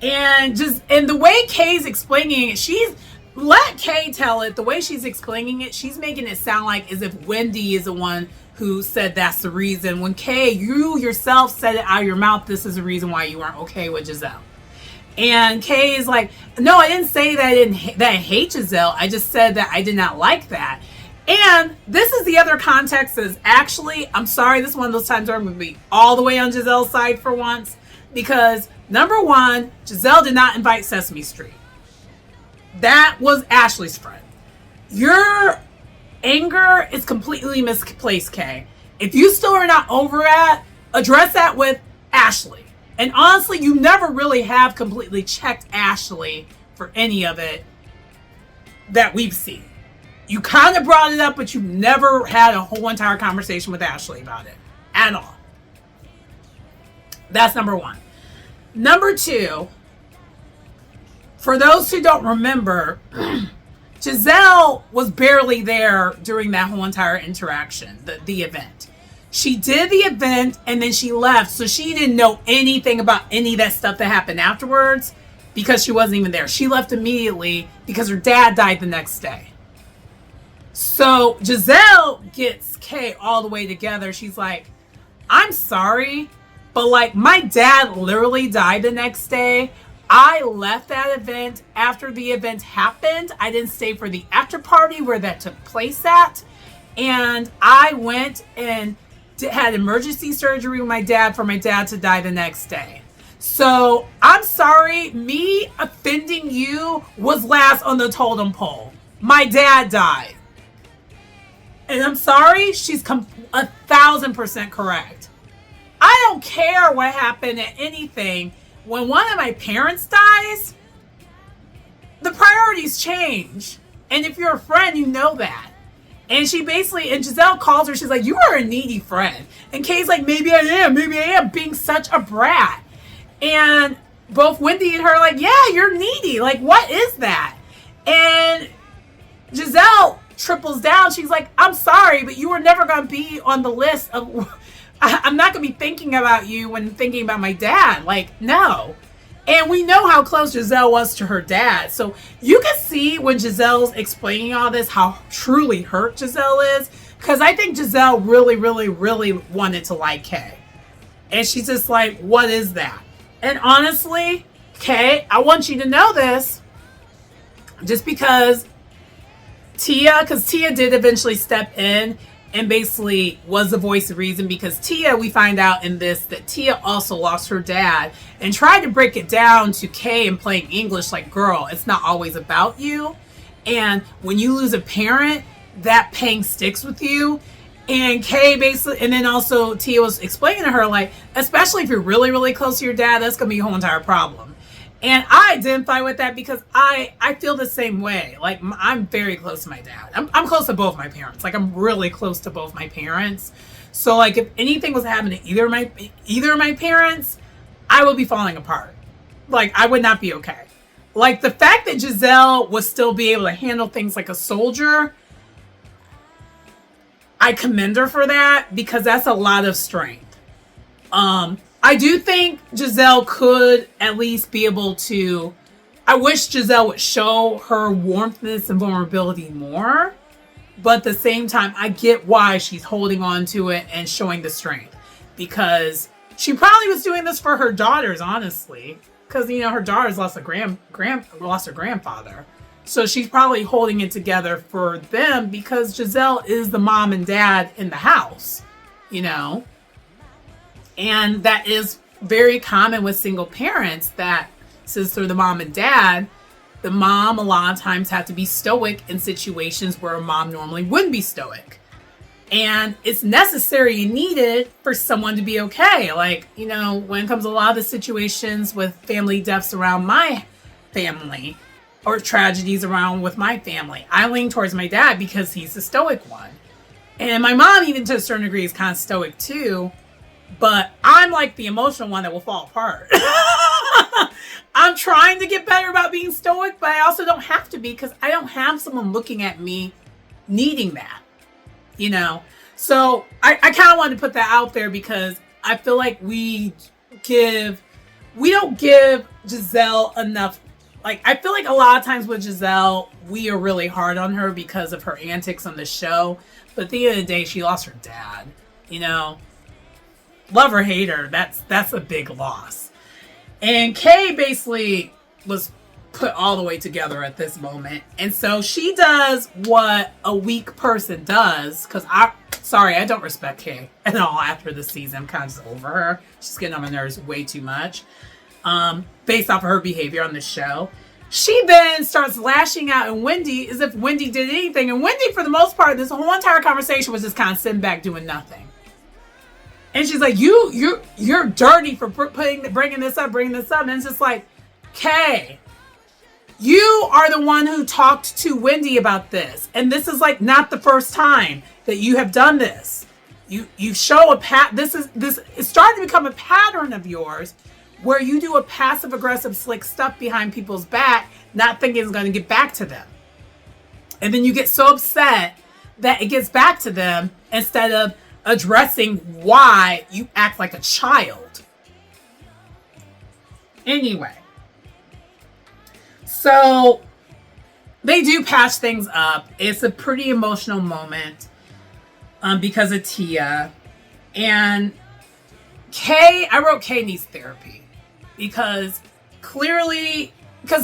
And the way Kay's explaining it, let Kay tell it. The way she's explaining it, she's making it sound like as if Wendy is the one who said that's the reason. When Kay, you yourself said it out of your mouth, this is the reason why you weren't okay with Giselle. And Kay is like, no, I didn't say that I hate Giselle. I just said that I did not like that. And this is the other context is actually, I'm sorry, this is one of those times where I'm going to be all the way on Giselle's side for once. Because, number one, Giselle did not invite Sesame Street. That was Ashley's friend. Your anger is completely misplaced, Kay. If you still are not over it, address that with Ashley. And honestly, you never really have completely checked Ashley for any of it that we've seen. You kind of brought it up, but you never had a whole entire conversation with Ashley about it. At all. That's number one. Number two, for those who don't remember, Giselle was barely there during that whole entire interaction, the event. She did the event and then she left, so she didn't know anything about any of that stuff that happened afterwards because she wasn't even there. She left immediately because her dad died the next day. So Giselle gets Kay all the way together. She's like, I'm sorry, but like my dad literally died the next day. I left that event after the event happened. I didn't stay for the after party where that took place at. And I went and had emergency surgery with my dad for my dad to die the next day. So I'm sorry, me offending you was last on the totem pole. My dad died. And I'm sorry, she's 1,000% correct. I don't care what happened at anything. When one of my parents dies, the priorities change. And if you're a friend, you know that. And Giselle calls her, she's like, you are a needy friend. And Kay's like, maybe I am, being such a brat. And both Wendy and her are like, yeah, you're needy. Like, what is that? And Giselle triples down. She's like, I'm sorry, but you were never going to be on the list of, I'm not going to be thinking about you when thinking about my dad. Like, no. And we know how close Giselle was to her dad. So you can see when Giselle's explaining all this, how truly hurt Giselle is. Because I think Giselle really, really, really wanted to like Kay. And she's just like, what is that? And honestly, Kay, I want you to know this. Just because Tia did eventually step in and basically was the voice of reason, because Tia, we find out in this that Tia also lost her dad and tried to break it down to Kay and playing English like, girl, it's not always about you. And when you lose a parent, that pain sticks with you. And Kay basically, and then also Tia was explaining to her, like, especially if you're really, really close to your dad, that's going to be a whole entire problem. And I identify with that because I feel the same way. Like, I'm very close to my dad. I'm close to both my parents. Like, I'm really close to both my parents. So, like, if anything was happening to either of my parents, I would be falling apart. Like, I would not be okay. Like, the fact that Giselle would still be able to handle things like a soldier, I commend her for that, because that's a lot of strength. I do think Giselle could at least be able to, I wish Giselle would show her warmthness and vulnerability more. But at the same time, I get why she's holding on to it and showing the strength. Because she probably was doing this for her daughters, honestly. Because, you know, her daughters lost lost her grandfather. So she's probably holding it together for them because Giselle is the mom and dad in the house, you know. And that is very common with single parents, that since they're the mom and dad, the mom a lot of times have to be stoic in situations where a mom normally wouldn't be stoic. And it's necessary and needed for someone to be okay. Like, you know, when it comes to a lot of the situations with family deaths around my family, or tragedies around with my family, I lean towards my dad because he's the stoic one. And my mom, even to a certain degree, is kind of stoic too. But I'm like the emotional one that will fall apart. I'm trying to get better about being stoic, but I also don't have to be, because I don't have someone looking at me needing that, you know? So I kind of wanted to put that out there, because I feel like we don't give Giselle enough. Like, I feel like a lot of times with Giselle, we are really hard on her because of her antics on the show. But at the end of the day, she lost her dad, you know? Love or hate her, that's a big loss. And Kay basically was put all the way together at this moment. And so she does what a weak person does, because I don't respect Kay at all after this season. I'm kind of just over her. She's getting on my nerves way too much. Based off of her behavior on the show. She then starts lashing out at Wendy as if Wendy did anything. And Wendy, for the most part, this whole entire conversation was just kind of sitting back doing nothing. And she's like, you're dirty for bringing this up. And it's just like, Kay, you are the one who talked to Wendy about this. And this is like not the first time that you have done this. You show this is starting to become a pattern of yours, where you do a passive aggressive slick stuff behind people's back, not thinking it's going to get back to them. And then you get so upset that it gets back to them instead of addressing why you act like a child. Anyway, so they do patch things up. It's a pretty emotional moment because of Tia. And Kay, I wrote Kay needs therapy. Because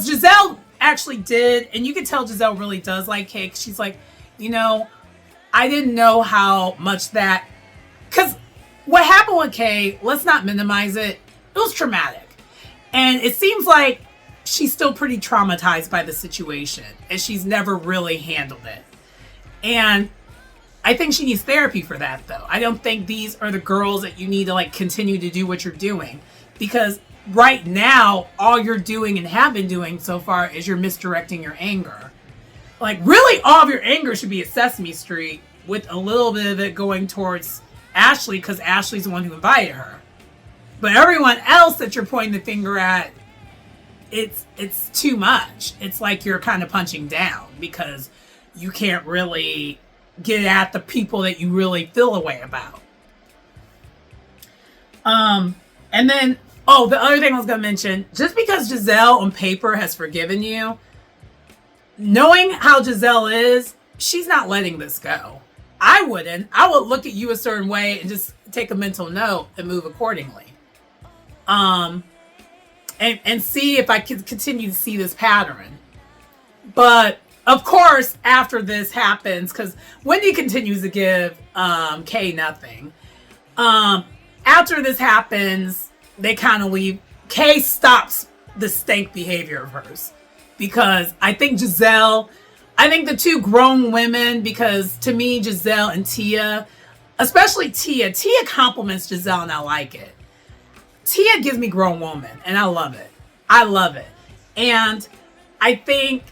Giselle actually did, and you can tell Giselle really does like Kay. She's like, you know, I didn't know how much that, because what happened with Kay, let's not minimize it. It was traumatic. And it seems like she's still pretty traumatized by the situation, and she's never really handled it. And I think she needs therapy for that, though. I don't think these are the girls that you need to like continue to do what you're doing, because right now, all you're doing and have been doing so far is you're misdirecting your anger. Like, really, all of your anger should be at Sesame Street, with a little bit of it going towards Ashley, because Ashley's the one who invited her. But everyone else that you're pointing the finger at, it's too much. It's like you're kind of punching down, because you can't really get at the people that you really feel a way about. And then, the other thing I was going to mention, just because Giselle on paper has forgiven you, knowing how Giselle is, she's not letting this go. I wouldn't. I would look at you a certain way and just take a mental note and move accordingly. And see if I can continue to see this pattern. But of course, after this happens, because Wendy continues to give Kay nothing. After this happens, they kind of leave. Kay stops the stank behavior of hers. Because I think the two grown women, because to me, Giselle and Tia, especially Tia compliments Giselle and I like it. Tia gives me grown woman and I love it. I love it. And I think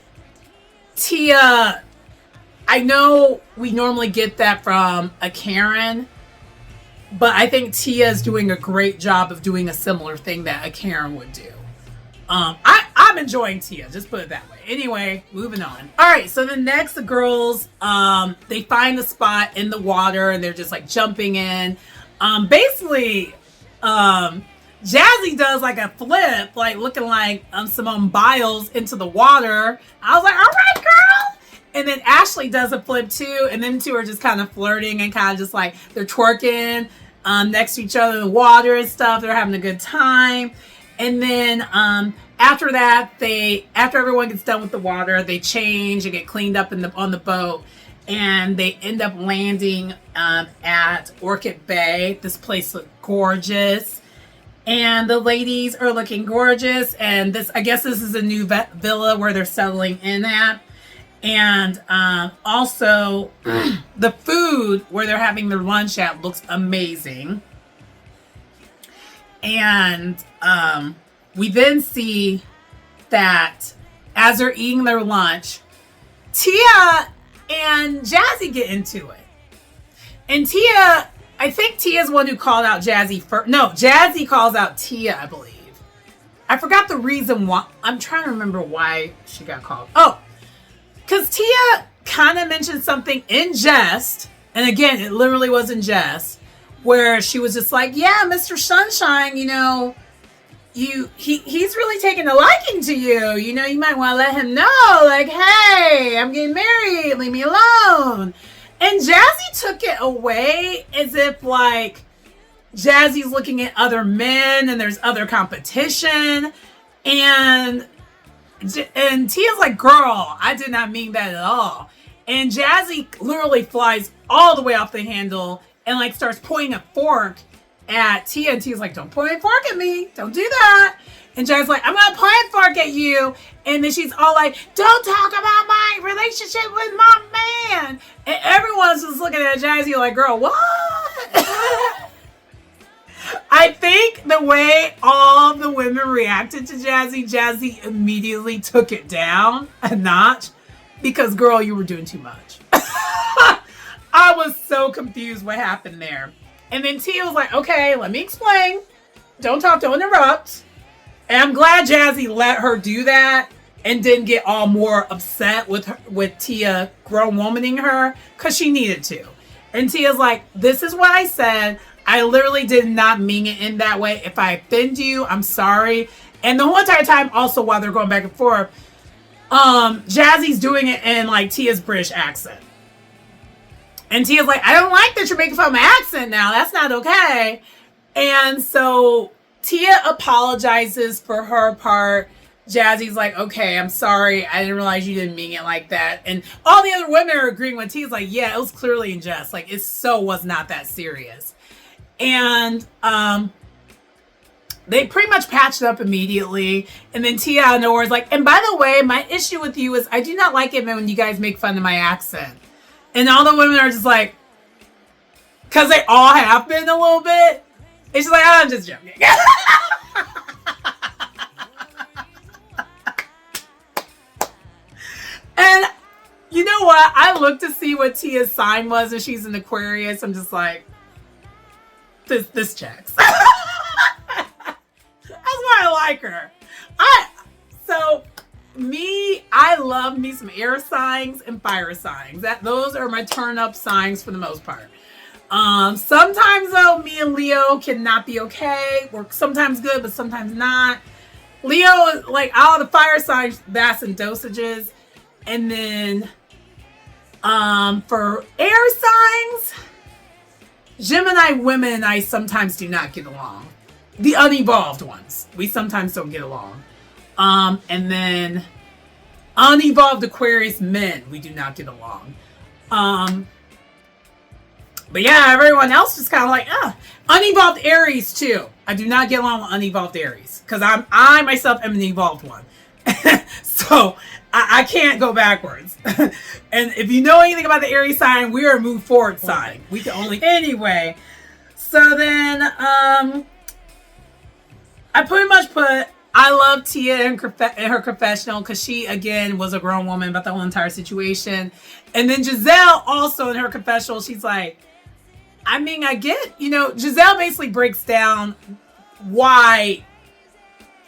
Tia, I know we normally get that from a Karen, but I think Tia is doing a great job of doing a similar thing that a Karen would do. I'm enjoying Tia, just put it that way. Anyway, moving on. All right, so the next, the girls, they find the spot in the water and they're just like jumping in. Basically, Jazzy does like a flip, like looking like Simone Biles into the water. I was like, all right, girl. And then Ashley does a flip too. And them two are just kind of flirting and kind of just like they're twerking next to each other in the water and stuff. They're having a good time. And then after that, after everyone gets done with the water, they change and get cleaned up on the boat. And they end up landing at Orchid Bay. This place looked gorgeous. And the ladies are looking gorgeous. And I guess this is a new villa where they're settling in at. And also, the food where they're having their lunch at looks amazing. And we then see that as they're eating their lunch, Tia and Jazzy get into it. And Tia, I think Tia's one who called out Jazzy first. No, Jazzy calls out Tia, I believe. I forgot the reason why. I'm trying to remember why she got called. Oh, because Tia kind of mentioned something in jest. And again, it literally was in jest. Where she was just like, yeah, Mr. Sunshine, he's really taking a liking to you. You might want to let him know, like, hey, I'm getting married. Leave me alone. And Jazzy took it away as if, like, Jazzy's looking at other men and there's other competition. And Tia's like, girl, I did not mean that at all. And Jazzy literally flies all the way off the handle and like starts pointing a fork at Tia. And Tia's like, don't point a fork at me. Don't do that. And Jazzy's like, I'm going to point a fork at you. And then she's all like, don't talk about my relationship with my man. And everyone's just looking at Jazzy like, girl, what? I think the way all the women reacted to Jazzy immediately took it down a notch because, girl, you were doing too much. I was so confused what happened there. And then Tia was like, okay, let me explain. Don't interrupt. And I'm glad Jazzy let her do that and didn't get all more upset with Tia grown womaning her because she needed to. And Tia's like, this is what I said. I literally did not mean it in that way. If I offend you, I'm sorry. And the whole entire time, also while they're going back and forth, Jazzy's doing it in like Tia's British accent. And Tia's like, I don't like that you're making fun of my accent now. That's not okay. And so Tia apologizes for her part. Jazzy's like, okay, I'm sorry. I didn't realize you didn't mean it like that. And all the other women are agreeing with Tia's like, yeah, it was clearly in jest. Like, it was not that serious. And they pretty much patched up immediately. And then Tia out of nowhere is like, and by the way, my issue with you is I do not like it when you guys make fun of my accent. And all the women are just like, because they all have been a little bit. And she's like, oh, I'm just joking. And you know what? I looked to see what Tia's sign was, and she's an Aquarius. I'm just like, this checks. That's why I like her. So I love me some air signs and fire signs. Those are my turn up signs for the most part. Sometimes though, me and Leo cannot be okay. We're sometimes good, but sometimes not. Leo, like all the fire signs, that's in dosages. And then for air signs, Gemini women and I sometimes do not get along. The unevolved ones, we sometimes don't get along. And then unevolved Aquarius men, we do not get along. But yeah, everyone else is kind of like, unevolved Aries too. I do not get along with unevolved Aries because I myself am an evolved one. So I can't go backwards. And if you know anything about the Aries sign, we are a move forward sign. We can only anyway. So then I pretty much put I love Tia in her confessional because she again was a grown woman about the whole entire situation. And then Giselle also in her confessional, she's like, I mean, I get, Giselle basically breaks down why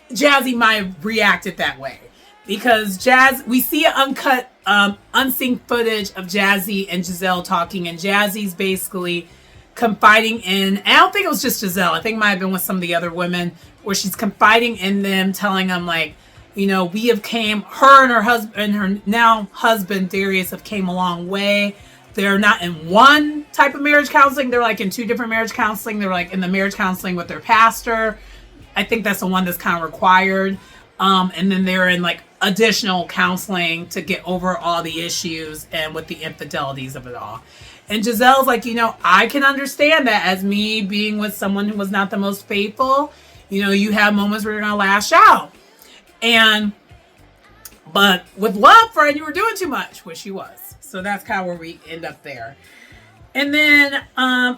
Jazzy might have reacted that way. Because we see an uncut, unsynced footage of Jazzy and Giselle talking, and Jazzy's basically confiding in, I don't think it was just Giselle, I think it might have been with some of the other women, where she's confiding in them, telling them like, her and her husband, and her now husband Darius have came a long way. They're not in one type of marriage counseling. They're like in two different marriage counseling. They're like in the marriage counseling with their pastor. I think that's the one that's kind of required. And then they're in like additional counseling to get over all the issues and with the infidelities of it all. And Giselle's like, I can understand that as me being with someone who was not the most faithful. You have moments where you're going to lash out. But with love, friend, you were doing too much, which she was. So that's kind of where we end up there. And then on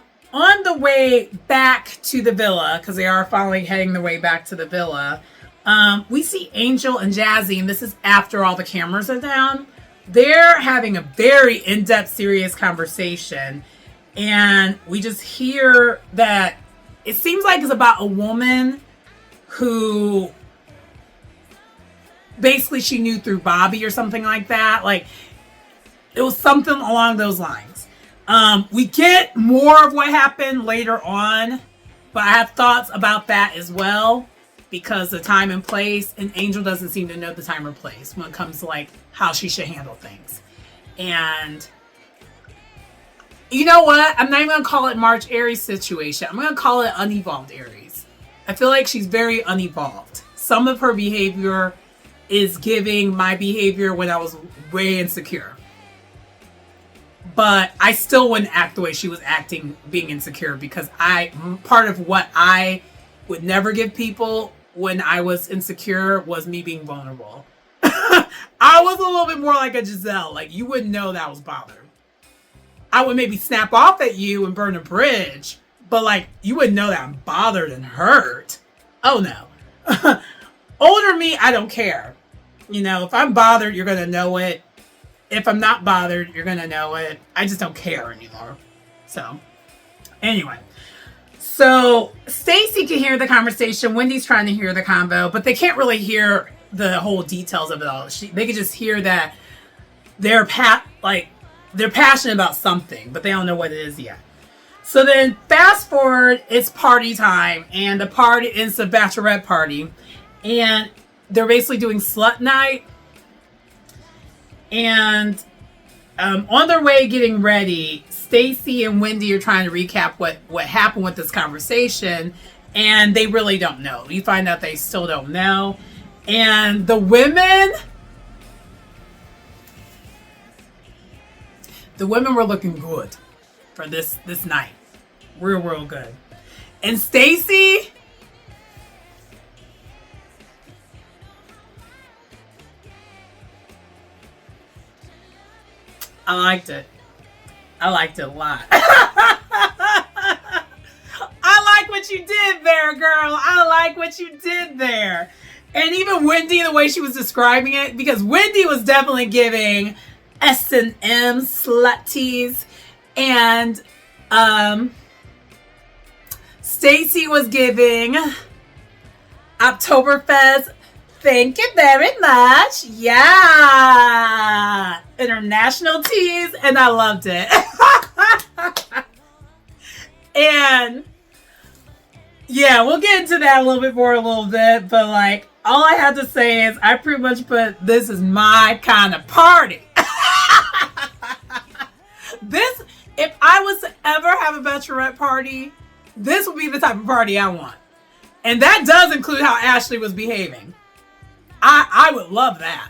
the way back to the villa, because they are finally heading their way back to the villa, we see Angel and Jazzy, and this is after all the cameras are down. They're having a very in-depth, serious conversation. And we just hear that it seems like it's about a woman who basically she knew through Bobby or something like that. Like, it was something along those lines. We get more of what happened later on, but I have thoughts about that as well because the time and place, and Angel doesn't seem to know the time or place when it comes to like how she should handle things. And you know what? I'm not even going to call it March Aries situation. I'm going to call it unevolved Aries. I feel like she's very unevolved. Some of her behavior is giving my behavior when I was way insecure. But I still wouldn't act the way she was acting being insecure because part of what I would never give people when I was insecure was me being vulnerable. I was a little bit more like a Giselle. Like, you wouldn't know that I was bothered. I would maybe snap off at you and burn a bridge, but like, you wouldn't know that I'm bothered and hurt. Oh no. Older me, I don't care. If I'm bothered, you're going to know it. If I'm not bothered, you're going to know it. I just don't care anymore. So, anyway. So, Stacy can hear the conversation. Wendy's trying to hear the convo, but they can't really hear the whole details of it all. They can just hear that they're passionate about something, but they don't know what it is yet. So then, fast forward, it's party time, and it's a bachelorette party, and they're basically doing slut night. And on their way getting ready, Stacy and Wendy are trying to recap what happened with this conversation, and they really don't know. You find out they still don't know. And the women were looking good for this night. Real good. And Stacy, I liked it. I liked it a lot. I like what you did there, girl. I like what you did there. And even Wendy, the way she was describing it, because Wendy was definitely giving S&M slutties, and Stacy was giving Oktoberfest Thank you very much. Yeah. International teas, and I loved it. And yeah, we'll get into that a little bit more a little bit, but like all I have to say is I pretty much put this is my kind of party. This, if I was to ever have a bachelorette party, this would be the type of party I want. And that does include how Ashley was behaving. I would love that.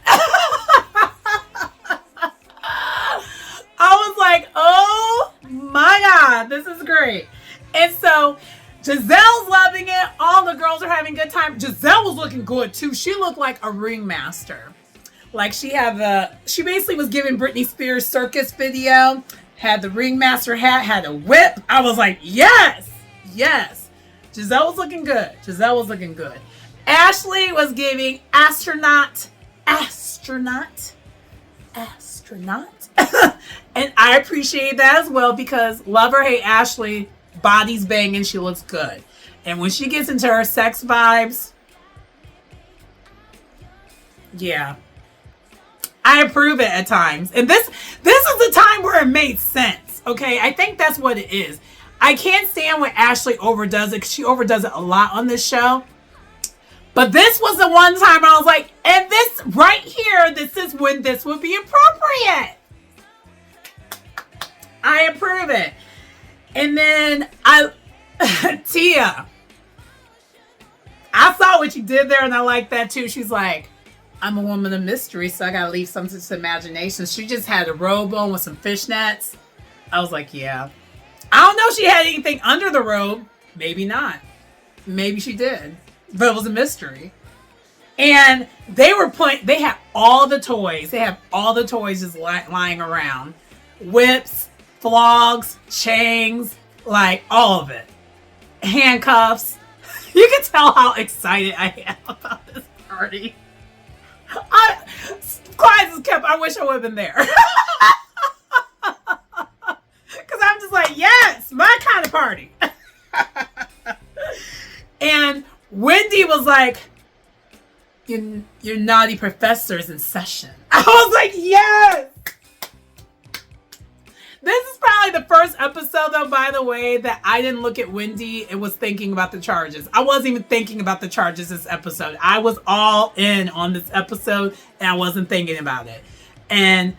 I was like, oh my God, this is great. And so Giselle's loving it. All the girls are having a good time. Giselle was looking good too. She looked like a ringmaster. Like she basically was giving Britney Spears circus video, had the ringmaster hat, had a whip. I was like, yes, yes. Giselle was looking good. Giselle was looking good. Ashley was giving astronaut. And I appreciate that as well because love or hate Ashley, body's banging, she looks good. And when she gets into her sex vibes, yeah, I approve it at times. And this is the time where it made sense. Okay, I think that's what it is. I can't stand when Ashley overdoes it because she overdoes it a lot on this show. But this was the one time I was like, and this right here, this is when this would be appropriate. I approve it. And then Tia, I saw what you did there and I like that too. She's like, I'm a woman of mystery, so I gotta leave something to imagination. She just had a robe on with some fishnets. I was like, yeah. I don't know if she had anything under the robe. Maybe not. Maybe she did. But it was a mystery. And they had all the toys. They have all the toys just lying around. Whips, flogs, chains, like all of it. Handcuffs. You can tell how excited I am about this party. I wish I would have been there. Because I'm just like, yes, my kind of party. And Wendy was like, your naughty professor's in session. I was like, yes. This is probably the first episode, though, by the way, that I didn't look at Wendy and was thinking about the charges. I wasn't even thinking about the charges this episode. I was all in on this episode, and I wasn't thinking about it. And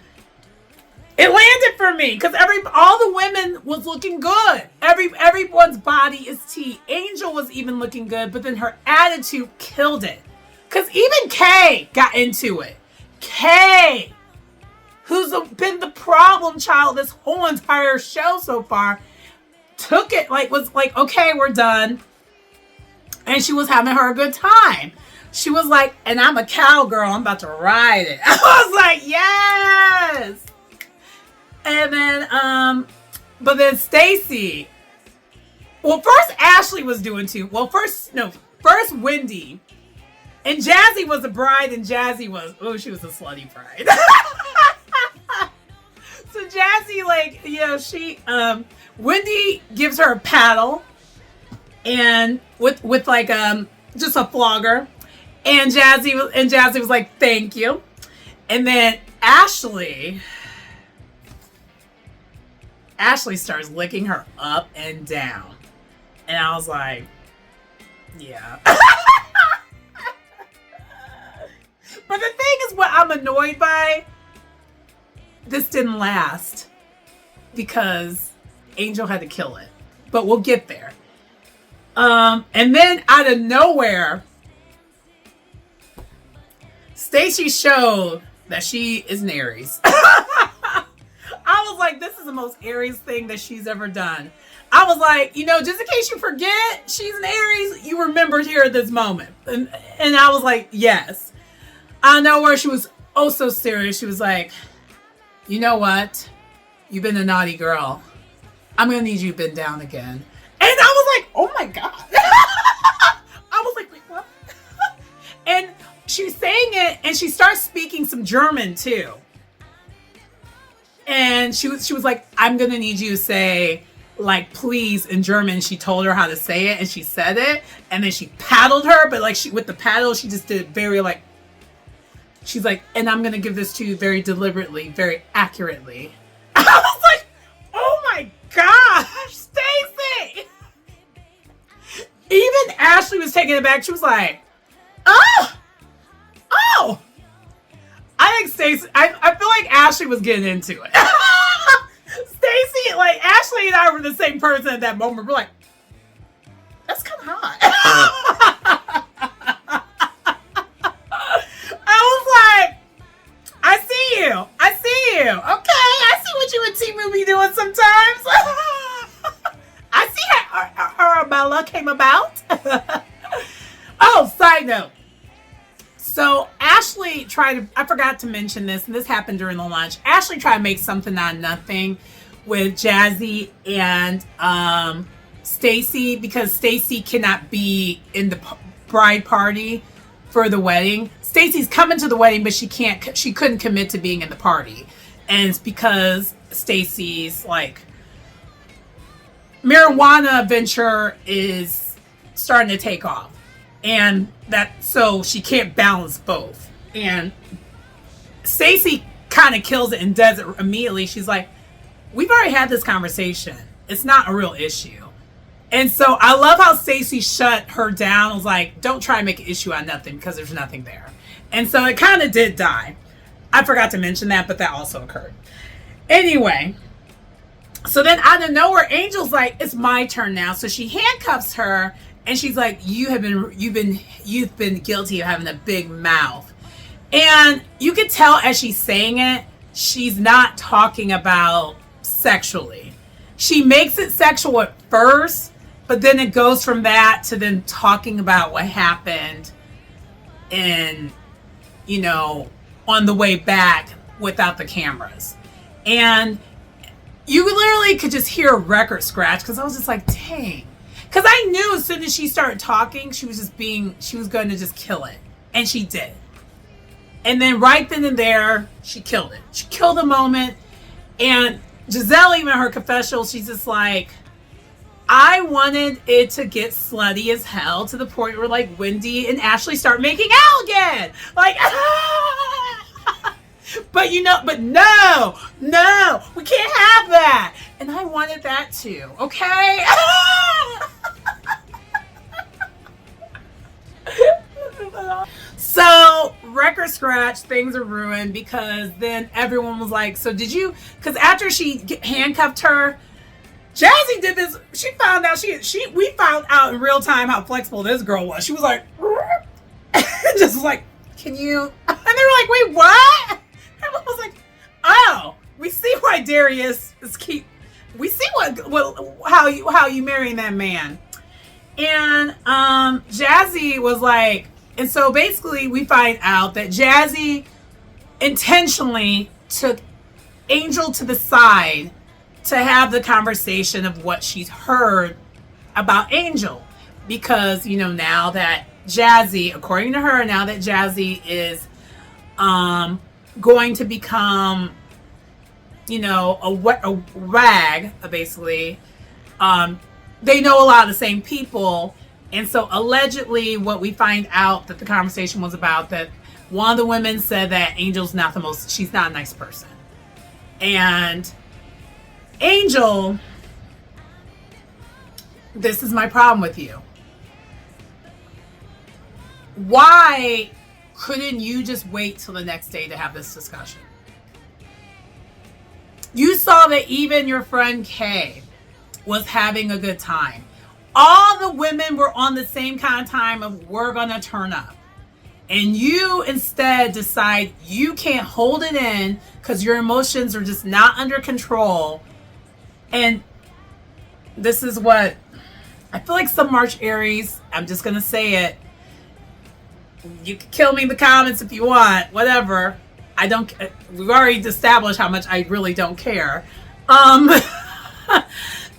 it landed for me because all the women was looking good. Everyone's body is tea. Angel was even looking good, but then her attitude killed it. Because even Kay got into it. Kay, who's been the problem child this whole entire show so far, took it was like, okay, we're done. And she was having her a good time. She was like, and I'm a cowgirl, I'm about to ride it. I was like, yes. And then, but then Stacy, well, first Ashley was doing too. Well, first Wendy. And Jazzy was a bride and Jazzy was, she was a slutty bride. So Jazzy, Wendy gives her a paddle and with like, just a flogger. And Jazzy was like, thank you. And then Ashley starts licking her up and down. And I was like, yeah. But the thing is, what I'm annoyed by, this didn't last because Angel had to kill it. But we'll get there. And then out of nowhere, Stacey showed that she is an Aries. I was like, this is the most Aries thing that she's ever done. I was like, just in case you forget, she's an Aries, you remembered here at this moment. And I was like, yes. I know where she was so serious. She was like, you know what? You've been a naughty girl. I'm going to need you to bend down again. And I was like, oh my God. I was like, wait, what? And she's saying it and she starts speaking some German too. And she was like, I'm going to need you to say, like please in German. She told her how to say it and she said it, and then she paddled her, but like she with the paddle she just did it very like, she's like, and I'm gonna give this to you very deliberately, very accurately. I was like, oh my gosh, Stacey. Even Ashley was taken aback. She was like, oh. I think Stacey, I feel like Ashley was getting into it. Stacey, like Ashley and I were the same person at that moment. We're like, that's kind of hot. I was like, I see you. Okay, I see what you and Timu be doing sometimes. I see how Arabella came about. Oh, side note. So Ashley I forgot to mention this, and this happened during the lunch. Ashley tried to make something out of nothing with Jazzy and Stacey, because Stacey cannot be in the bride party for the wedding. Stacey's coming to the wedding, but she couldn't commit to being in the party. And it's because Stacey's like marijuana venture is starting to take off. And so she can't balance both. And Stacey kind of kills it and does it immediately. She's like, we've already had this conversation. It's not a real issue. And so I love how Stacey shut her down. I was like, don't try to make an issue out of nothing, because there's nothing there. And so it kind of did die. I forgot to mention that, but that also occurred. Anyway, so then out of nowhere, Angel's like, it's my turn now. So she handcuffs her. And she's like, you've been guilty of having a big mouth. And you could tell as she's saying it, she's not talking about sexually. She makes it sexual at first, but then it goes from that to then talking about what happened in, on the way back without the cameras. And you literally could just hear a record scratch, because I was just like, dang. Because I knew as soon as she started talking, she was going to just kill it. And she did. And then right then and there, she killed it. She killed the moment. And Giselle, even in her confessional, she's just like, I wanted it to get slutty as hell to the point where like Wendy and Ashley start making out again. Like, but no, we can't have that. And I wanted that too, okay? So, record scratch, things are ruined, because then everyone was like, so did you, because after she handcuffed her, Jazzy did this, she found out, we found out in real time how flexible this girl was. She was like, just was like, can you, and they were like, wait, what? Everyone was like, oh, we see why Darius is we see how you marrying that man. And Jazzy was like, and so basically we find out that Jazzy intentionally took Angel to the side to have the conversation of what she's heard about Angel. Because, now that Jazzy, according to her, now that Jazzy is going to become, a rag, basically, they know a lot of the same people. And so allegedly what we find out that the conversation was about, that one of the women said that Angel's she's not a nice person. And Angel, this is my problem with you. Why couldn't you just wait till the next day to have this discussion? You saw that even your friend Kay was having a good time. All the women were on the same kind of time of, we're gonna turn up. And you instead decide you can't hold it in because your emotions are just not under control. And this is what I feel like some March Aries, I'm just gonna say it. You can kill me in the comments if you want, whatever. We've already established how much I really don't care.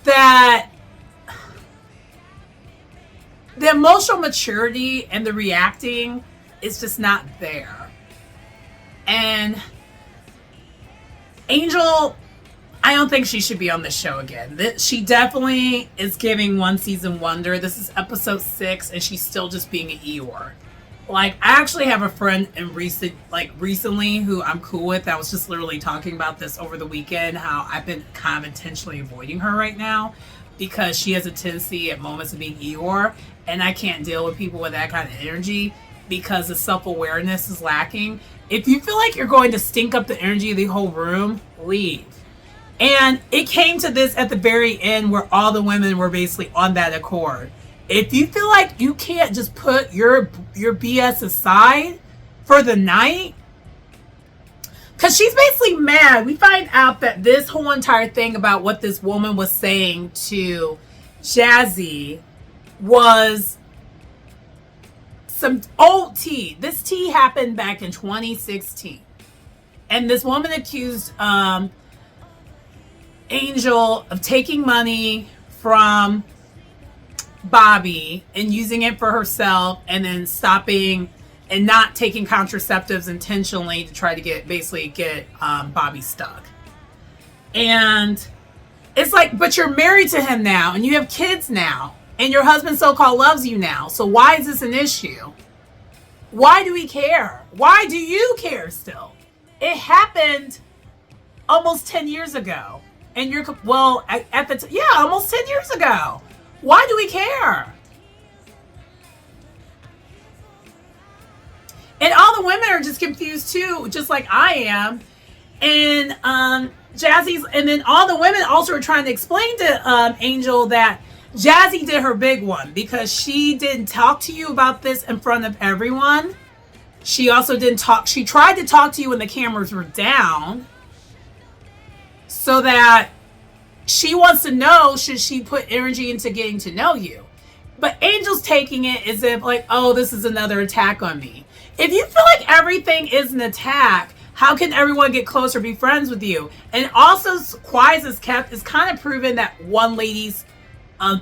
That the emotional maturity and the reacting is just not there. And Angel I don't think she should be on the show again. She definitely is giving one season wonder. This is episode 6, and she's still just being an Eeyore. Like, I actually have a friend recently who I'm cool with that was just literally talking about this over the weekend, how I've been kind of intentionally avoiding her right now because she has a tendency at moments of being Eeyore, and I can't deal with people with that kind of energy because the self-awareness is lacking. If you feel like you're going to stink up the energy of the whole room, leave. And it came to this at the very end where all the women were basically on that accord. If you feel like you can't just put your BS aside for the night, because she's basically mad. We find out that this whole entire thing about what this woman was saying to Jazzy was some old tea. This tea happened back in 2016. And this woman accused Angel of taking money from Bobby and using it for herself, and then stopping and not taking contraceptives intentionally to try to get Bobby stuck. And it's like, but you're married to him now and you have kids now and your husband so-called loves you now. So why is this an issue? Why do we care? Why do you care still? It happened almost 10 years ago. And you're, well, almost 10 years ago. Why do we care? And all the women are just confused too, just like I am. And Jazzy's, and then all the women also are trying to explain to Angel that Jazzy did her big one because she didn't talk to you about this in front of everyone. She also didn't talk, she tried to talk to you when the cameras were down, so that she wants to know, should she put energy into getting to know you? But Angel's taking it as if like, oh, this is another attack on me. If you feel like everything is an attack, how can everyone get closer, be friends with you? And also, quiet as kept is kind of proven that one lady's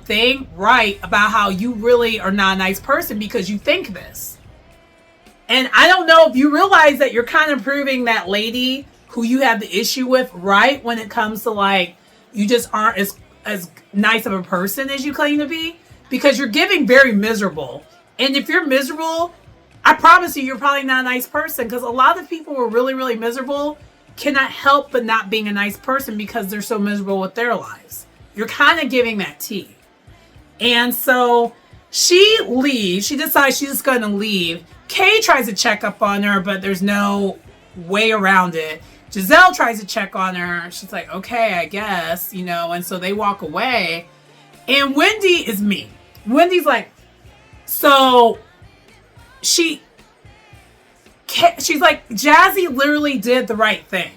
thing right about how you really are not a nice person because you think this. And I don't know if you realize that you're kind of proving that lady who you have the issue with right when it comes to like, you just aren't as nice of a person as you claim to be, because you're giving very miserable. And if you're miserable, I promise you're probably not a nice person, because a lot of people who are really, really miserable cannot help but not being a nice person because they're so miserable with their lives. You're kind of giving that tea. And so she leaves. She decides she's just going to leave. Kay tries to check up on her, but there's no way around it. Giselle tries to check on her. She's like, okay, I guess, and so they walk away. And Wendy is mean. Wendy's like, so she's like, Jazzy literally did the right thing.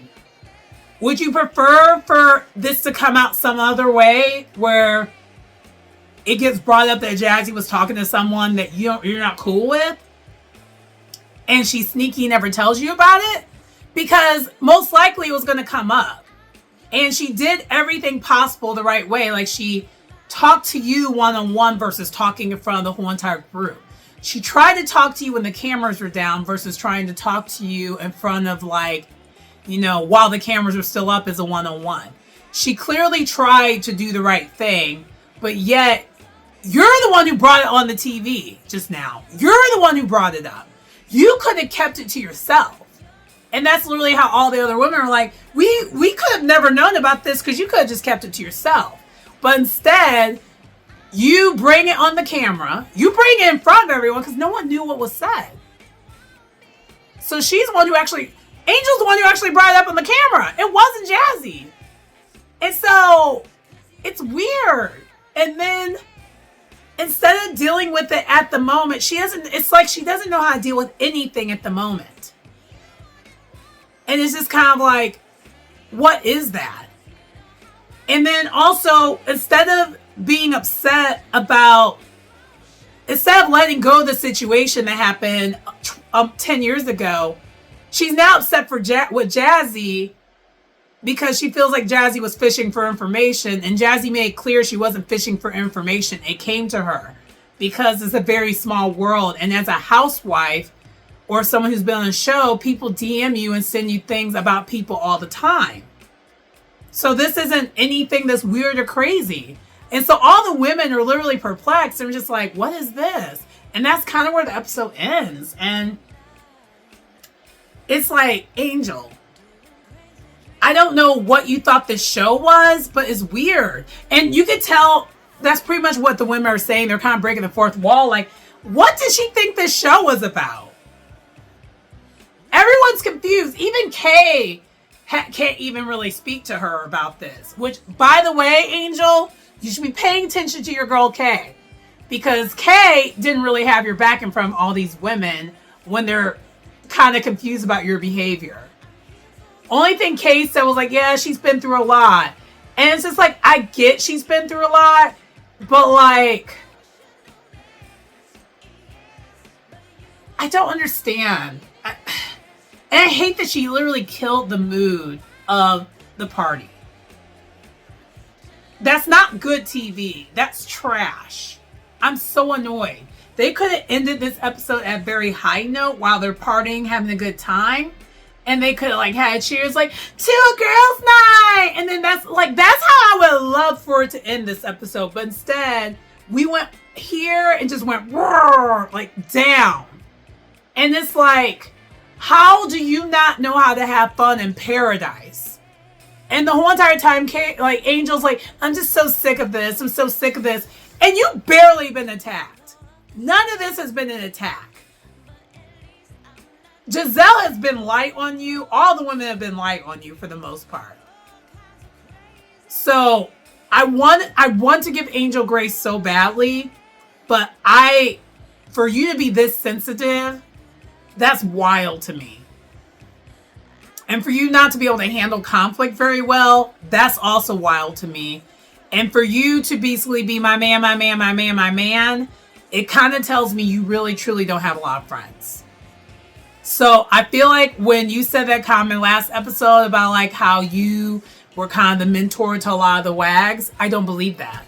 Would you prefer for this to come out some other way where it gets brought up that Jazzy was talking to someone that you're not cool with, and she sneaky never tells you about it? Because most likely it was going to come up. And she did everything possible the right way. Like, she talked to you one-on-one versus talking in front of the whole entire group. She tried to talk to you when the cameras were down versus trying to talk to you in front of, like, while the cameras were still up as a one-on-one. She clearly tried to do the right thing, but yet you're the one who brought it on the TV just now. You're the one who brought it up. You could have kept it to yourself. And that's literally how all the other women are like, we could have never known about this because you could have just kept it to yourself. But instead, you bring it on the camera. You bring it in front of everyone because no one knew what was said. So she's the one who actually, Angel's the one who actually brought it up on the camera. It wasn't Jazzy. And so it's weird. And then instead of dealing with it at the moment, it's like she doesn't know how to deal with anything at the moment. And it's just kind of like, what is that? And then also, instead of being upset about, instead of letting go of the situation that happened 10 years ago, she's now upset with Jazzy because she feels like Jazzy was fishing for information, and Jazzy made clear she wasn't fishing for information. It came to her because it's a very small world. And as a housewife or someone who's been on a show, people DM you and send you things about people all the time. So this isn't anything that's weird or crazy. And so all the women are literally perplexed and just like, what is this? And that's kind of where the episode ends. And it's like, Angel, I don't know what you thought this show was, but it's weird. And you could tell that's pretty much what the women are saying. They're kind of breaking the fourth wall. Like, what did she think this show was about? Everyone's confused. Even Kay can't even really speak to her about this. Which, by the way, Angel, you should be paying attention to your girl Kay. Because Kay didn't really have your backing from all these women when they're kind of confused about your behavior. Only thing Kay said was like, yeah, she's been through a lot. And it's just like, I get she's been through a lot. But like, I don't understand. And I hate that she literally killed the mood of the party. That's not good TV. That's trash. I'm so annoyed. They could have ended this episode at a very high note while they're partying, having a good time. And they could have like had cheers like, to a girls' night. And then that's how I would love for it to end this episode. But instead, we went here and just went roar, like down. And it's like, how do you not know how to have fun in paradise? And the whole entire time, like Angel's like, I'm just so sick of this. I'm so sick of this. And you've barely been attacked. None of this has been an attack. Giselle has been light on you. All the women have been light on you for the most part. So I want to give Angel grace so badly, but for you to be this sensitive, that's wild to me. And for you not to be able to handle conflict very well, that's also wild to me. And for you to basically be my man, it kind of tells me you really, truly don't have a lot of friends. So I feel like when you said that comment last episode about like how you were kind of the mentor to a lot of the wags, I don't believe that.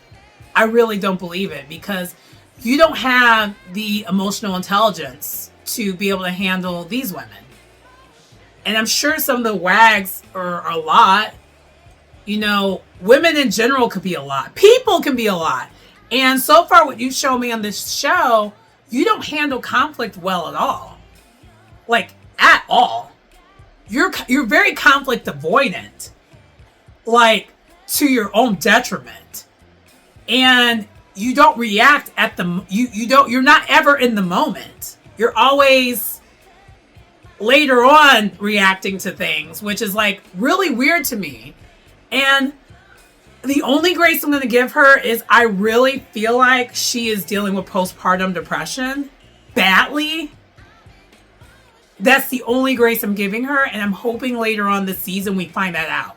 I really don't believe it because you don't have the emotional intelligence to be able to handle these women. And I'm sure some of the wags are a lot. You know, women in general could be a lot. People can be a lot. And so far what you show me on this show, you don't handle conflict well at all. Like, at all. You're very conflict avoidant. Like, to your own detriment. And you don't react at you're not ever in the moment. You're always later on reacting to things, which is like really weird to me. And the only grace I'm going to give her is I really feel like she is dealing with postpartum depression badly. That's the only grace I'm giving her. And I'm hoping later on this season we find that out.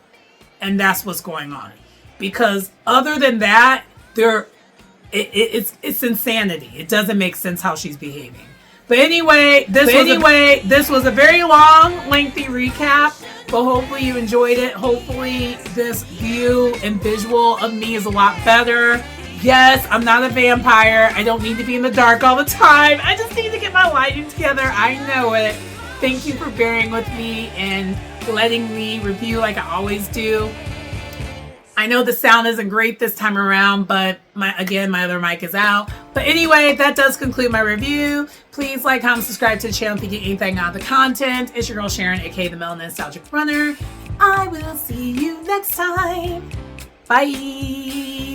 And that's what's going on. Because other than that, it's insanity. It doesn't make sense how she's behaving. But anyway, this was a very long, lengthy recap. But hopefully you enjoyed it. Hopefully this view and visual of me is a lot better. Yes, I'm not a vampire. I don't need to be in the dark all the time. I just need to get my lighting together. I know it. Thank you for bearing with me and letting me review like I always do. I know the sound isn't great this time around, but my other mic is out. But anyway, that does conclude my review. Please like, comment, subscribe to the channel if you get anything out of the content. It's your girl Sharon, aka the Melanin Nostalgic Runner. I will see you next time. Bye.